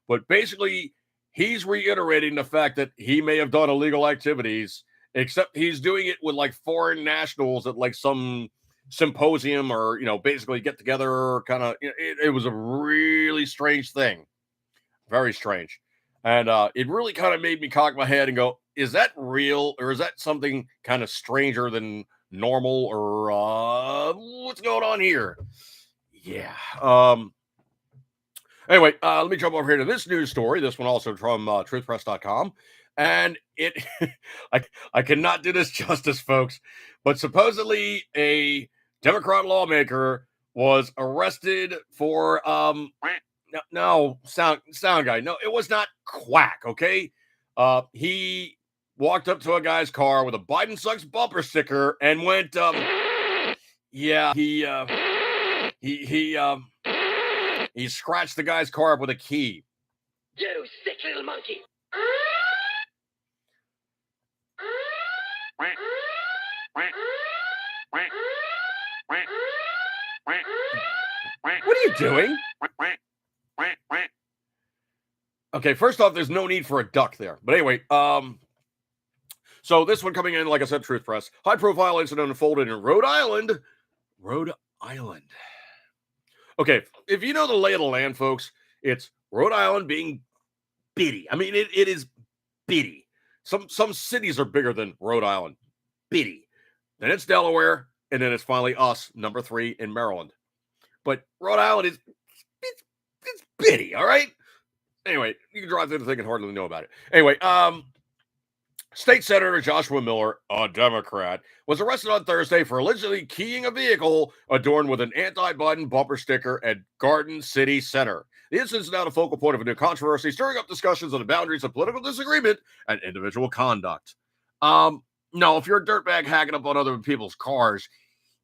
But basically, he's reiterating the fact that he may have done illegal activities, except he's doing it with like foreign nationals at like some symposium or, basically get together kind of. It was a really strange thing. Very strange. And it really kind of made me cock my head and go, is that real, or is that something kind of stranger than normal, or what's going on here? Yeah. Anyway, let me jump over here to this news story. This one also from truthpress.com. And it, I cannot do this justice, folks, but supposedly a Democrat lawmaker was arrested for, no, sound guy. No, it was not Quack, okay? He walked up to a guy's car with a Biden sucks bumper sticker and went, yeah, he scratched the guy's car up with a key. You sick little monkey. What are you doing? Okay, first off, there's no need for a duck there. But anyway, so this one coming in, like I said, Truth Press. High-profile incident unfolded in Rhode Island. Rhode Island. Okay, if you know the lay of the land, folks, it's Rhode Island being bitty. I mean, it is bitty. Some cities are bigger than Rhode Island. Bitty. Then it's Delaware, and then it's finally us, number 3 in Maryland. But Rhode Island is it's bitty, all right? Anyway, you can drive through the thing and hardly know about it. Anyway, State Senator Joshua Miller, a Democrat, was arrested on Thursday for allegedly keying a vehicle adorned with an anti-Biden bumper sticker at Garden City Center. The incident is now the focal point of a new controversy, stirring up discussions on the boundaries of political disagreement and individual conduct. No, if you're a dirtbag hacking up on other people's cars,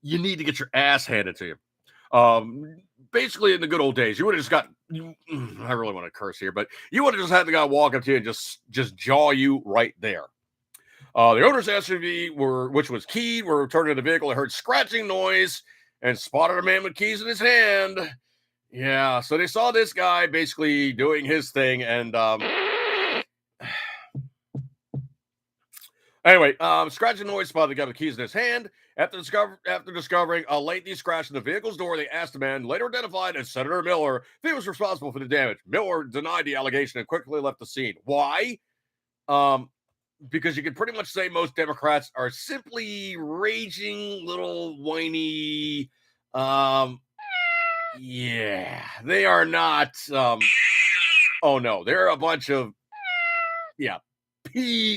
you need to get your ass handed to you. Basically, in the good old days, you would have just got, I really want to curse here, but you would have just had the guy walk up to you and just jaw you right there. The owner's SUV, which was keyed, were returning to the vehicle. They heard scratching noise and spotted a man with keys in his hand. Yeah, so they saw this guy basically doing his thing, and anyway, scratching noise spotted the guy with keys in his hand. After discovering a lengthy scratch in the vehicle's door, they asked the man, later identified as Senator Miller, if he was responsible for the damage. Miller denied the allegation and quickly left the scene. Why? Because you could pretty much say most Democrats are simply raging little whiny. Yeah, they are not. Oh no, they're a bunch of P-U-C's.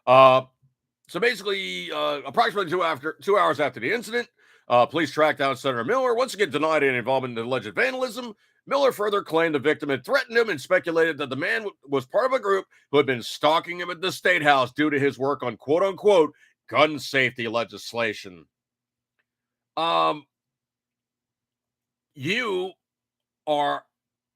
So basically, approximately 2 hours after the incident, police tracked down Senator Miller, once again denied any involvement in alleged vandalism. Miller further claimed the victim had threatened him and speculated that the man was part of a group who had been stalking him at the State House due to his work on quote-unquote gun safety legislation. You are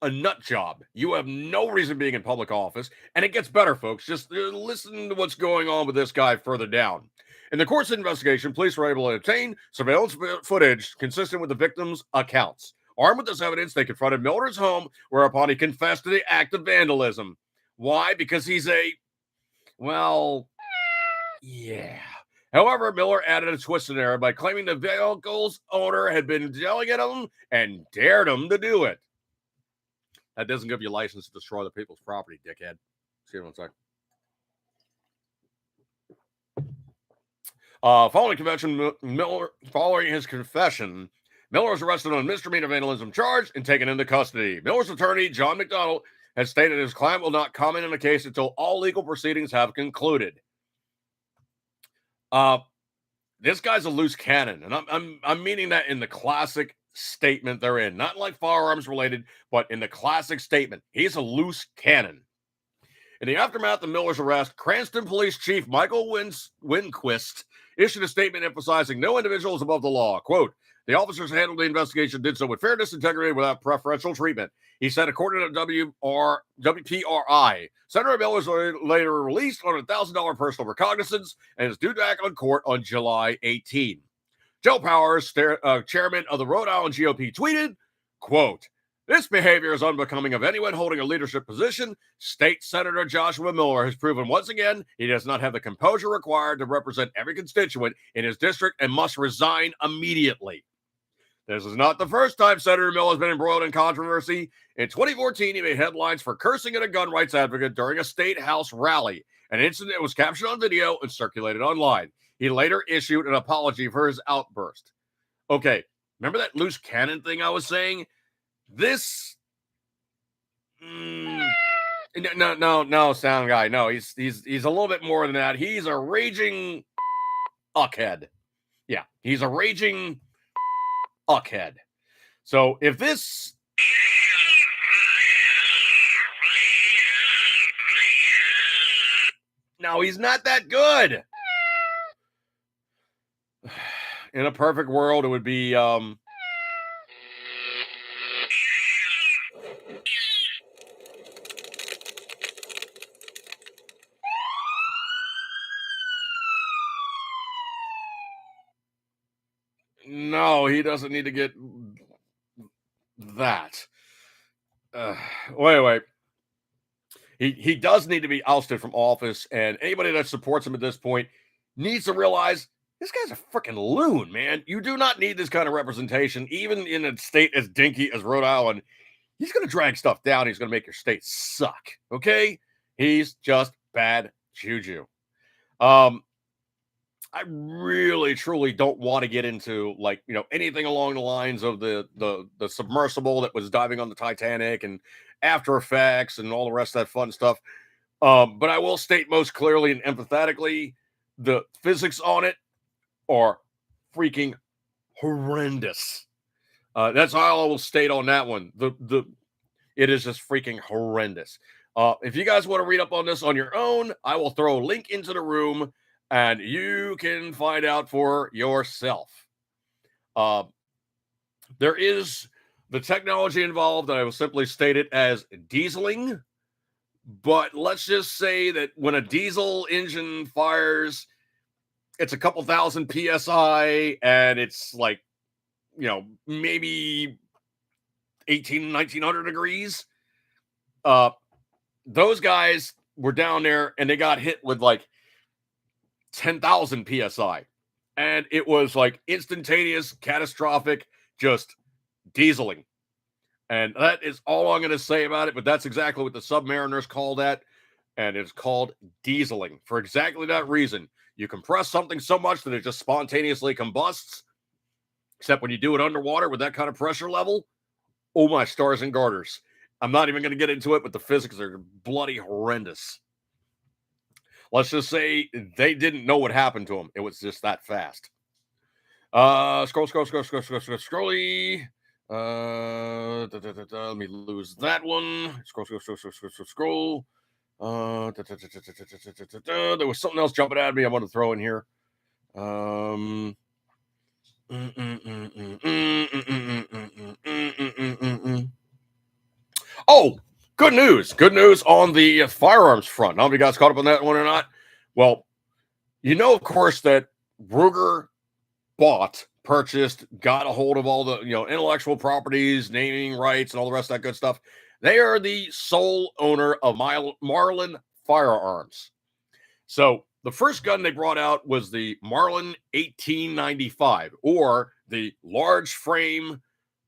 a nut job. You have no reason being in public office, and it gets better, folks. Just listen to what's going on with this guy further down. In the course of the investigation, police were able to obtain surveillance footage consistent with the victim's accounts. Armed with this evidence, they confronted Miller's home, whereupon he confessed to the act of vandalism. Why? Because he's well, yeah. However, Miller added a twist in there by claiming the vehicle's owner had been yelling at him and dared him to do it. That doesn't give you license to destroy the people's property, dickhead. See you in 1 second. Following his confession, Miller was arrested on a misdemeanor vandalism charge and taken into custody. Miller's attorney, John McDonald, has stated his client will not comment on the case until all legal proceedings have concluded. This guy's a loose cannon, and I'm meaning that in the classic statement they're in, not like firearms related, but in the classic statement. He's a loose cannon. In the aftermath of Miller's arrest, Cranston Police Chief Michael Winquist issued a statement emphasizing no individual is above the law. Quote, the officers who handled the investigation did so with fairness, integrity, without preferential treatment. He said, according to WPRI, Senator Miller was later released on a $1,000 personal recognizance and is due back on court on July 18. Joe Powers, chairman of the Rhode Island GOP, tweeted, quote, this behavior is unbecoming of anyone holding a leadership position. State Senator Joshua Miller has proven once again he does not have the composure required to represent every constituent in his district and must resign immediately. This is not the first time Senator Miller has been embroiled in controversy. In 2014, he made headlines for cursing at a gun rights advocate during a state house rally. An incident that was captured on video and circulated online. He later issued an apology for his outburst. Okay, remember that loose cannon thing I was saying? This, no, sound guy. No, he's a little bit more than that. He's a raging uckhead. Yeah, he's a raging uckhead. So if this, no, he's not that good. In a perfect world, it would be no, he doesn't need to get that. Wait. He does need to be ousted from office, and anybody that supports him at this point needs to realize this guy's a freaking loon, man. You do not need this kind of representation, even in a state as dinky as Rhode Island. He's going to drag stuff down. He's going to make your state suck, okay? He's just bad juju. I really, truly don't want to get into anything along the lines of the submersible that was diving on the Titanic and After Effects and all the rest of that fun stuff. But I will state most clearly and empathetically, the physics on it are freaking horrendous. That's all I will state on that one. It is just freaking horrendous. If you guys want to read up on this on your own, I will throw a link into the room and you can find out for yourself. There is the technology involved, and I will simply state it as dieseling. But let's just say that when a diesel engine fires, it's a couple thousand PSI, and it's maybe 1900 degrees. Those guys were down there, and they got hit with 10,000 PSI. And it was instantaneous, catastrophic, just dieseling. And that is all I'm going to say about it. But that's exactly what the submariners call that. And it's called dieseling for exactly that reason. You compress something so much that it just spontaneously combusts. Except when you do it underwater with that kind of pressure level, oh my stars and garters. I'm not even going to get into it, but the physics are bloody horrendous. Let's just say they didn't know what happened to them. It was just that fast. Scrolly. Let me lose that one. Scroll. There was something else jumping at me I want to throw in here. Oh, good news. Good news on the firearms front. I don't know if you guys caught up on that one or not. Well, of course, that Ruger purchased, got a hold of all the intellectual properties, naming rights, and all the rest of that good stuff. They are the sole owner of Marlin Firearms. So the first gun they brought out was the Marlin 1895, or the large frame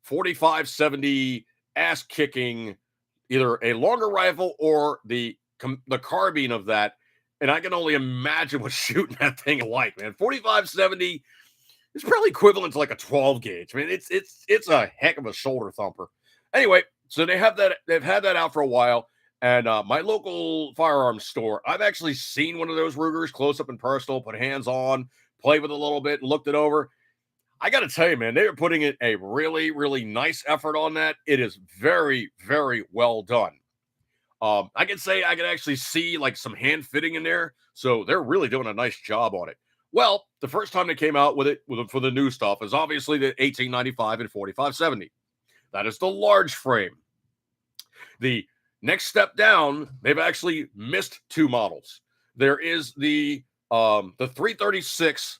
4570 ass kicking, either a longer rifle or the carbine of that. And I can only imagine what shooting that thing like, man. 4570 is probably equivalent to like a 12 gauge. I mean, it's a heck of a shoulder thumper. Anyway, so they've had that out for a while. And my local firearms store, I've actually seen one of those Rugers close up and personal, put hands on, played with it a little bit, and looked it over. I got to tell you, man, they are putting in a really, really nice effort on that. It is very, very well done. I can say I can actually see like some hand fitting in there. So they're really doing a nice job on it. Well, the first time they came out with it for the new stuff is obviously the 1895 and 4570. That is the large frame. The next step down, they've actually missed two models. There is the 336,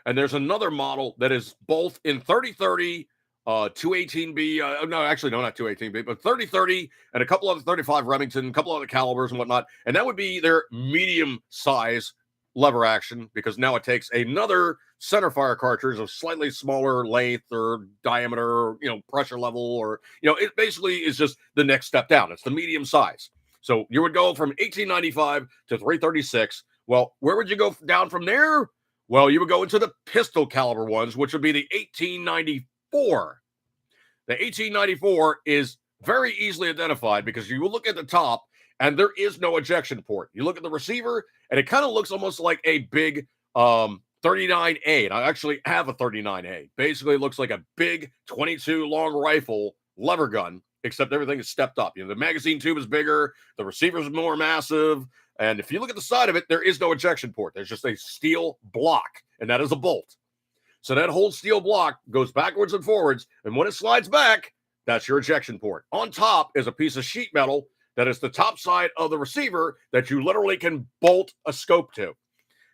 and there's another model that is both in 3030, 218B. No, actually, no, not 218B, but 3030 and a couple other 35 Remington, a couple other calibers and whatnot. And that would be their medium size lever action, because now it takes another center fire cartridge of slightly smaller length or diameter, pressure level, or, it basically is just the next step down. It's the medium size. So you would go from 1895 to 336. Well, where would you go down from there? Well, you would go into the pistol caliber ones, which would be the 1894. The 1894 is very easily identified because you will look at the top and there is no ejection port. You look at the receiver and it kind of looks almost like a big 39A. And I actually have a 39A. Basically, it looks like a big 22 long rifle lever gun, except everything is stepped up. The magazine tube is bigger, the receiver is more massive. And if you look at the side of it, there is no ejection port. There's just a steel block, and that is a bolt. So that whole steel block goes backwards and forwards, and when it slides back, that's your ejection port. On top is a piece of sheet metal that is the top side of the receiver that you literally can bolt a scope to.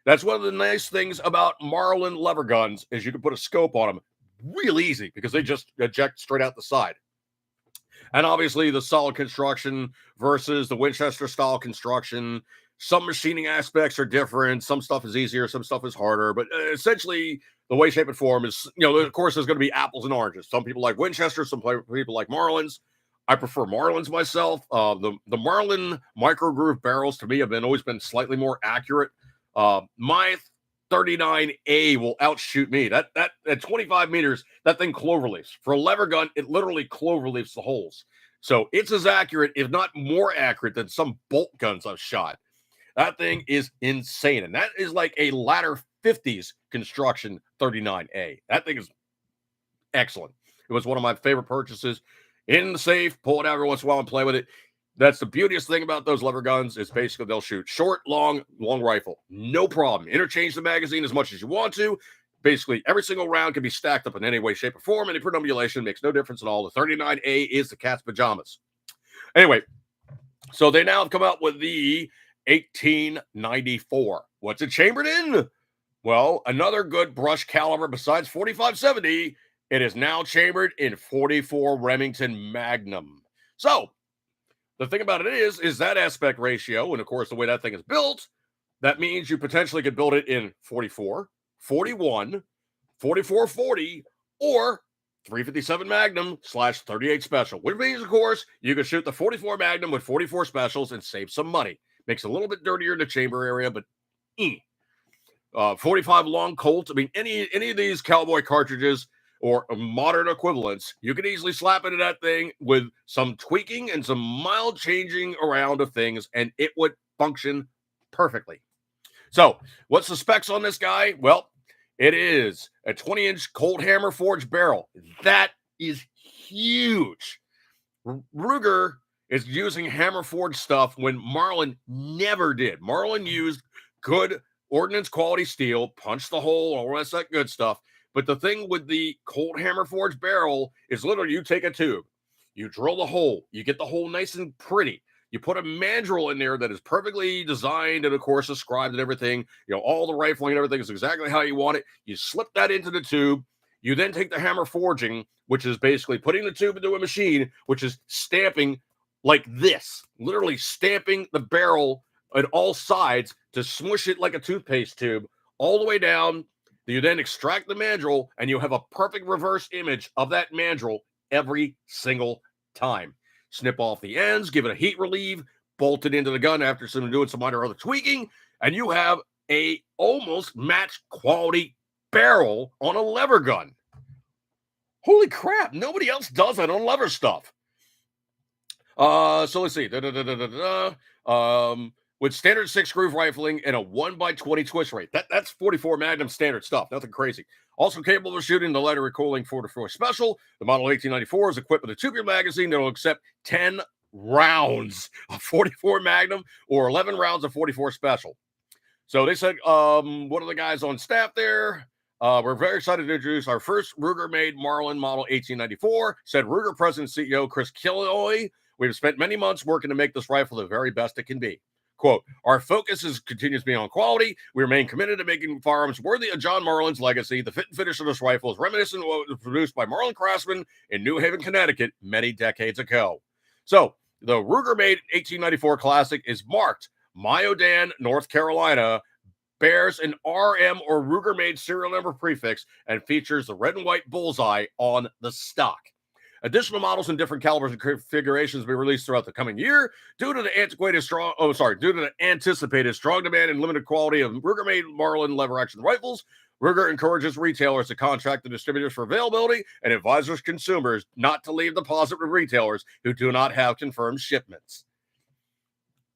That's one of the nice things about Marlin lever guns is you can put a scope on them real easy because they just eject straight out the side. And obviously the solid construction versus the Winchester style construction. Some machining aspects are different. Some stuff is easier. Some stuff is harder. But essentially the way, shape, and form is, of course, there's going to be apples and oranges. Some people like Winchester. Some people like Marlins. I prefer Marlins myself. The Marlin micro groove barrels to me have always been slightly more accurate. My 39A will outshoot me. That at 25 meters, that thing cloverleafs. For a lever gun, it literally cloverleafs the holes. So it's as accurate, if not more accurate, than some bolt guns I've shot. That thing is insane. And that is like a latter 50s construction 39A. That thing is excellent. It was one of my favorite purchases. In the safe, pull it out every once in a while and play with it. That's the beauteous thing about those lever guns is basically they'll shoot short, long rifle. No problem. Interchange the magazine as much as you want to. Basically, every single round can be stacked up in any way, shape, or form. Any perambulation makes no difference at all. The 39A is the cat's pajamas. Anyway, so they now have come out with the 1894. What's it chambered in? Well, another good brush caliber besides 4570. It is now chambered in 44 Remington Magnum. So, the thing about it is that aspect ratio, and of course, the way that thing is built, that means you potentially could build it in 44, 41, 44-40, or 357 Magnum / 38 Special, which means, of course, you can shoot the 44 Magnum with 44 Specials and save some money. Makes it a little bit dirtier in the chamber area, but 45 long Colt. I mean, any of these cowboy cartridges or modern equivalents, you can easily slap into that thing with some tweaking and some mild changing around of things, and it would function perfectly. So, what's the specs on this guy? Well, it is a 20-inch Colt Hammer forged barrel. That is huge. Ruger is using hammer forged stuff when Marlin never did. Marlin used good ordnance quality steel, punch the hole, all the rest of that good stuff. But the thing with the Colt Hammer forged barrel is literally you take a tube, you drill the hole, you get the hole nice and pretty. You put a mandrel in there that is perfectly designed and, of course, described and everything. All the rifling and everything is exactly how you want it. You slip that into the tube. You then take the hammer forging, which is basically putting the tube into a machine, which is stamping like this, literally stamping the barrel at all sides to smush it like a toothpaste tube all the way down. You then extract the mandrel, and you have a perfect reverse image of that mandrel every single time. Snip off the ends, give it a heat relieve, bolt it into the gun after doing some minor other tweaking, and you have a almost match quality barrel on a lever gun. Holy crap, nobody else does that on lever stuff. So let's see. With standard 6-groove rifling and a 1x20 twist rate. That's 44 Magnum standard stuff. Nothing crazy. Also capable of shooting the lighter recoiling 44 Special. The model 1894 is equipped with a tubular magazine that will accept 10 rounds of 44 Magnum or 11 rounds of 44 Special. So they said, one of the guys on staff there, we're very excited to introduce our first Ruger-made Marlin model 1894, said Ruger President and CEO Chris Killoy. We've spent many months working to make this rifle the very best it can be. Quote, our focus continues to be on quality. We remain committed to making firearms worthy of John Marlin's legacy. The fit and finish of this rifle is reminiscent of what was produced by Marlin Craftsman in New Haven, Connecticut many decades ago. So the Ruger-made 1894 Classic is marked Myodan, North Carolina, bears an RM or Ruger-made serial number prefix, and features the red and white bullseye on the stock. Additional models in different calibers and configurations will be released throughout the coming year. Due to the anticipated strong demand and limited quality of Ruger-made Marlin lever-action rifles, Ruger encourages retailers to contract the distributors for availability and advises consumers not to leave deposit with retailers who do not have confirmed shipments.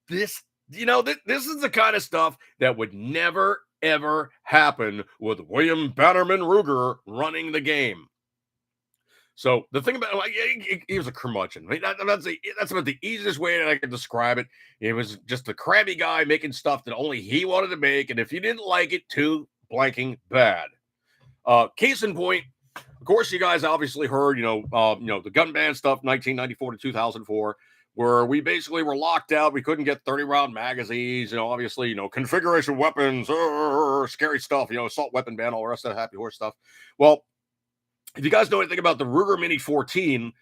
This is the kind of stuff that would never, ever happen with William Bannerman Ruger running the game. So the thing about he was a curmudgeon. That's about the easiest way that I can describe it. It was just a crabby guy making stuff that only he wanted to make, and if you didn't like it, too blanking bad. Case in point, of course, you guys obviously heard, the gun ban stuff, 1994 to 2004, where we basically were locked out. We couldn't get 30-round magazines, obviously, configuration weapons, scary stuff, assault weapon ban, all the rest of that happy horse stuff. Well, if you guys know anything about the Ruger Mini 14,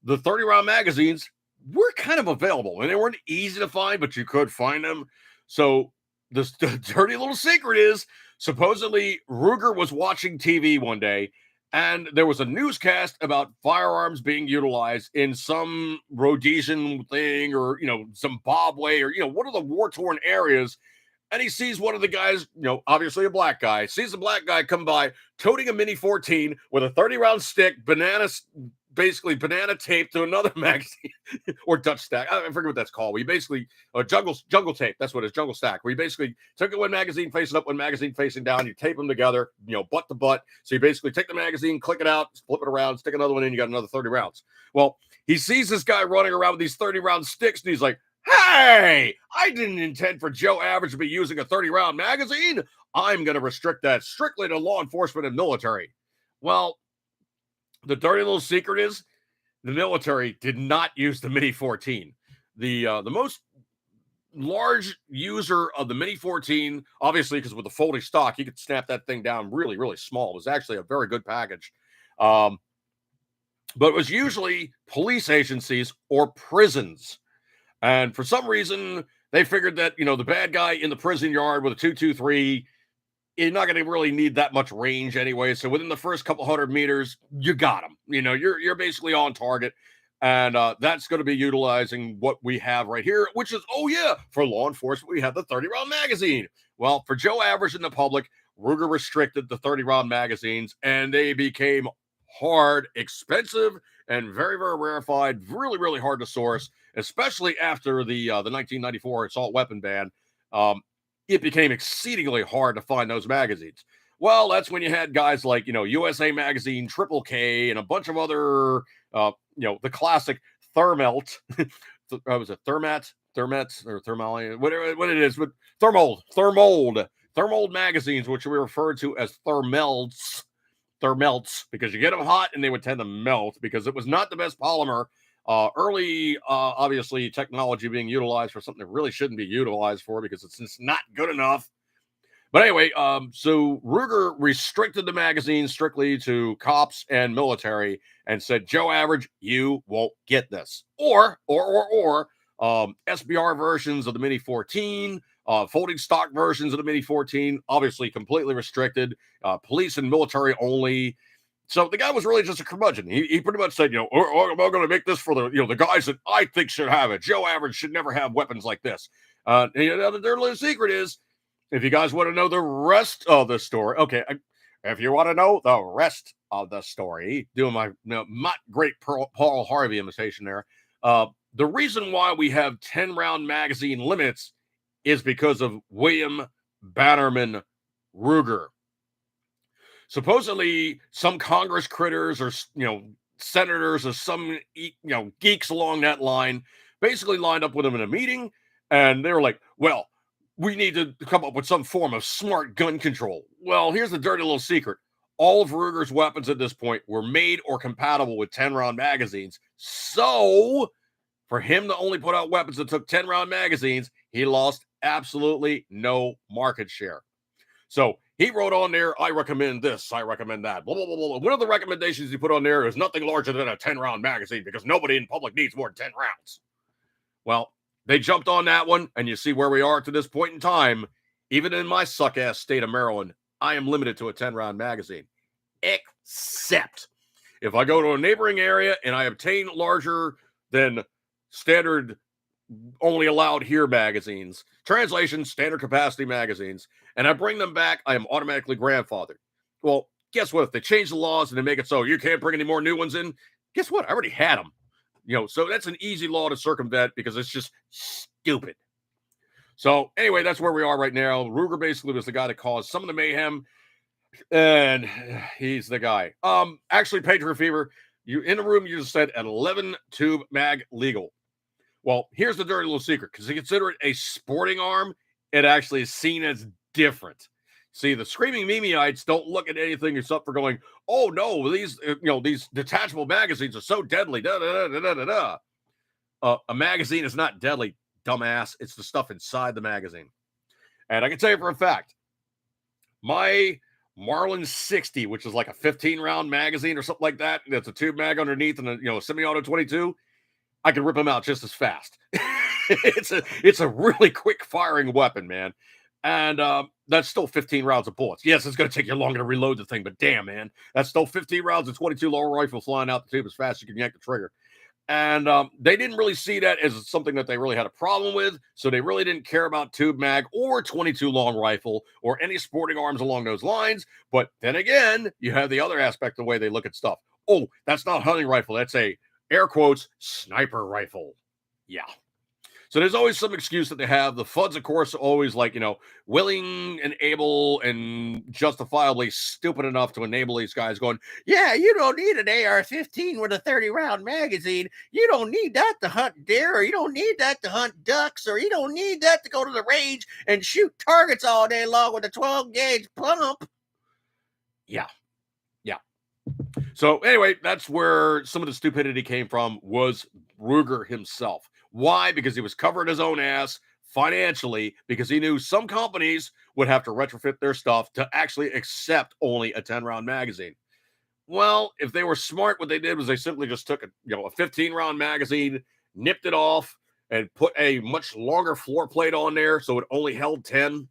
the 30-round magazines were kind of available, and they weren't easy to find, but you could find them. So the dirty little secret is, supposedly Ruger was watching TV one day, and there was a newscast about firearms being utilized in some Rhodesian thing or, Zimbabwe or, one of the war-torn areas. And he sees one of the guys, obviously a black guy, sees a black guy come by toting a Mini 14 with a 30-round stick, banana tape to another magazine or Dutch stack. I forget what that's called. We basically, jungle tape. That's what it is, jungle stack. We basically took one magazine facing up, one magazine facing down. You tape them together, butt to butt. So you basically take the magazine, click it out, flip it around, stick another one in, you got another 30 rounds. Well, he sees this guy running around with these 30-round sticks, and he's like, hey, I didn't intend for Joe Average to be using a 30-round magazine. I'm going to restrict that strictly to law enforcement and military. Well, the dirty little secret is the military did not use the Mini 14. The most large user of the Mini 14, obviously, because with the folding stock, you could snap that thing down really, really small. It was actually a very good package. But it was usually police agencies or prisons. And for some reason, they figured that, the bad guy in the prison yard with a 223, you're not going to really need that much range anyway. So within the first couple hundred meters, you got him. You're basically on target. And that's going to be utilizing what we have right here, which is, for law enforcement, we have the 30-round magazine. Well, for Joe Average in the public, Ruger restricted the 30-round magazines, and they became hard, expensive, and very, very rarefied, really, really hard to source, especially after the 1994 assault weapon ban. It became exceedingly hard to find those magazines. Well, that's when you had guys like, USA Magazine, Triple K, and a bunch of other, the classic Thermelt. Was it Thermats or Thermal, whatever what it is, but Thermold magazines, which we refer to as Thermelts, because you get them hot and they would tend to melt because it was not the best polymer. Early, obviously, technology being utilized for something that really shouldn't be utilized for because it's just not good enough. But anyway, so Ruger restricted the magazine strictly to cops and military and said, Joe Average, you won't get this. Or SBR versions of the Mini 14, folding stock versions of the Mini 14, obviously completely restricted, police and military only. So the guy was really just a curmudgeon. He pretty much said, am I going to make this for the guys that I think should have it? Joe Average should never have weapons like this. The dirty little secret is, if you guys want to know the rest of the story, okay, if you want to know the rest of the story, doing my not great Paul Harvey imitation there, the reason why we have 10-round magazine limits is because of William Bannerman Ruger. Supposedly, some Congress critters or senators or some geeks along that line basically lined up with him in a meeting, and they were like, well, we need to come up with some form of smart gun control. Well, here's the dirty little secret. All of Ruger's weapons at this point were made or compatible with 10-round magazines. So, for him to only put out weapons that took 10-round magazines, he lost absolutely no market share. So, he wrote on there, I recommend this, I recommend that, blah, blah, blah, blah. One of the recommendations he put on there is nothing larger than a 10-round magazine because nobody in public needs more than 10 rounds. Well, they jumped on that one, and you see where we are to this point in time. Even in my suck-ass state of Maryland, I am limited to a 10-round magazine. Except if I go to a neighboring area and I obtain larger than standard only allowed here magazines, translation, standard capacity magazines, and I bring them back, I am automatically grandfathered. Well, guess what? If they change the laws and they make it so you can't bring any more new ones in, guess what? I already had them. So that's an easy law to circumvent because it's just stupid. So anyway, that's where we are right now. Ruger basically was the guy that caused some of the mayhem, and he's the guy. Actually, Patriot Fever, you in the room, you just said an 11 tube mag legal. Well, here's the dirty little secret. Because they consider it a sporting arm, it actually is seen as different. See, the screaming Memeites don't look at anything except for going, oh no, these detachable magazines are so deadly. Da, da, da, da, da, da. A magazine is not deadly, dumbass. It's the stuff inside the magazine. And I can tell you for a fact, my Marlin 60, which is like a 15-round magazine or something like that, that's a tube mag underneath and a semi-auto 22, I can rip them out just as fast. It's a really quick firing weapon, man. And that's still 15 rounds of bullets. Yes, it's going to take you longer to reload the thing, but damn, man, that's still 15 rounds of 22 long rifle flying out the tube as fast as you can yank the trigger. And they didn't really see that as something that they really had a problem with, so they really didn't care about tube mag or 22 long rifle or any sporting arms along those lines. But then again, you have the other aspect of the way they look at stuff. Oh, that's not a hunting rifle. That's a, air quotes, sniper rifle. Yeah. So there's always some excuse that they have. The FUDs, of course, are always like, willing and able and justifiably stupid enough to enable these guys going, yeah, you don't need an AR-15 with a 30-round magazine. You don't need that to hunt deer, or you don't need that to hunt ducks, or you don't need that to go to the range and shoot targets all day long with a 12-gauge pump. Yeah. So anyway, that's where some of the stupidity came from, was Ruger himself. Why? Because he was covering his own ass financially, because he knew some companies would have to retrofit their stuff to actually accept only a 10-round magazine. Well, if they were smart, what they did was they simply just took a 15-round magazine, nipped it off, and put a much longer floor plate on there so it only held 10.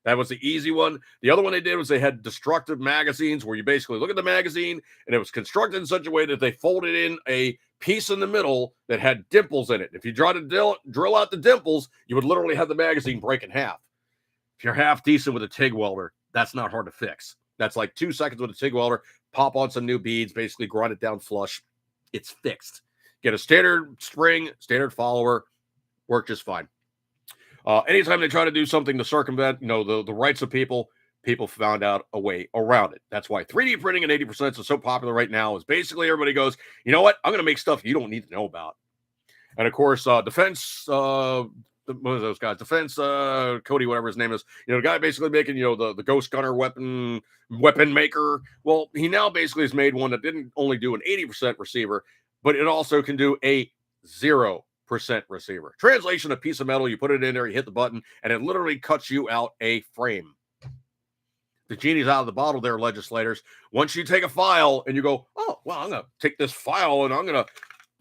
That was the easy one. The other one they did was they had destructive magazines where you basically look at the magazine and it was constructed in such a way that they folded in a piece in the middle that had dimples in it. If you try to drill out the dimples, you would literally have the magazine break in half. If you're half decent with a TIG welder, that's not hard to fix. That's like 2 seconds with a TIG welder, pop on some new beads, basically grind it down flush. It's fixed. Get a standard spring, standard follower, work just fine. Anytime they try to do something to circumvent, the rights of people found out a way around it. That's why 3D printing at 80% is so popular right now, is basically everybody goes, you know what? I'm going to make stuff you don't need to know about. And of course, defense, what are those guys? Defense, Cody, whatever his name is, the guy basically making, the Ghost Gunner weapon maker. Well, he now basically has made one that didn't only do an 80% receiver, but it also can do a 0% receiver. Translation, a piece of metal, you put it in there, you hit the button, and it literally cuts you out a frame. The genie's out of the bottle there, legislators. Once you take a file and you go, oh, well, I'm going to take this file and I'm going to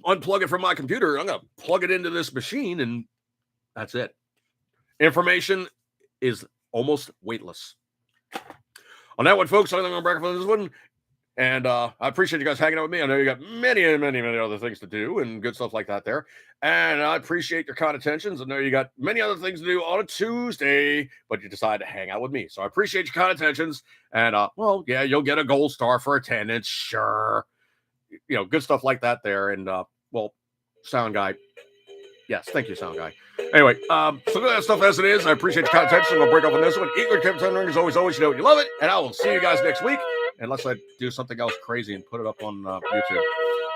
unplug it from my computer. I'm going to plug it into this machine, and that's it. Information is almost weightless. On that one, folks, I'm going to break for this one. And I appreciate you guys hanging out with me. I know you got many other things to do and good stuff like that there. And I appreciate your kind attentions. I know you got many other things to do on a Tuesday, but you decided to hang out with me. So I appreciate your kind attentions. And, well, yeah, you'll get a gold star for attendance. Sure. You know, good stuff like that there. And, well, sound guy. Yes, thank you, sound guy. Anyway, so good that stuff as it is. I appreciate your kind attention. We'll break off on this one. Eat good, keep ring as always, you know you love it. And I will see you guys next week. Unless I do something else crazy and put it up on YouTube.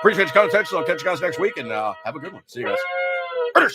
Appreciate your kind attention. I'll catch you guys next week, and have a good one. See you guys. Later.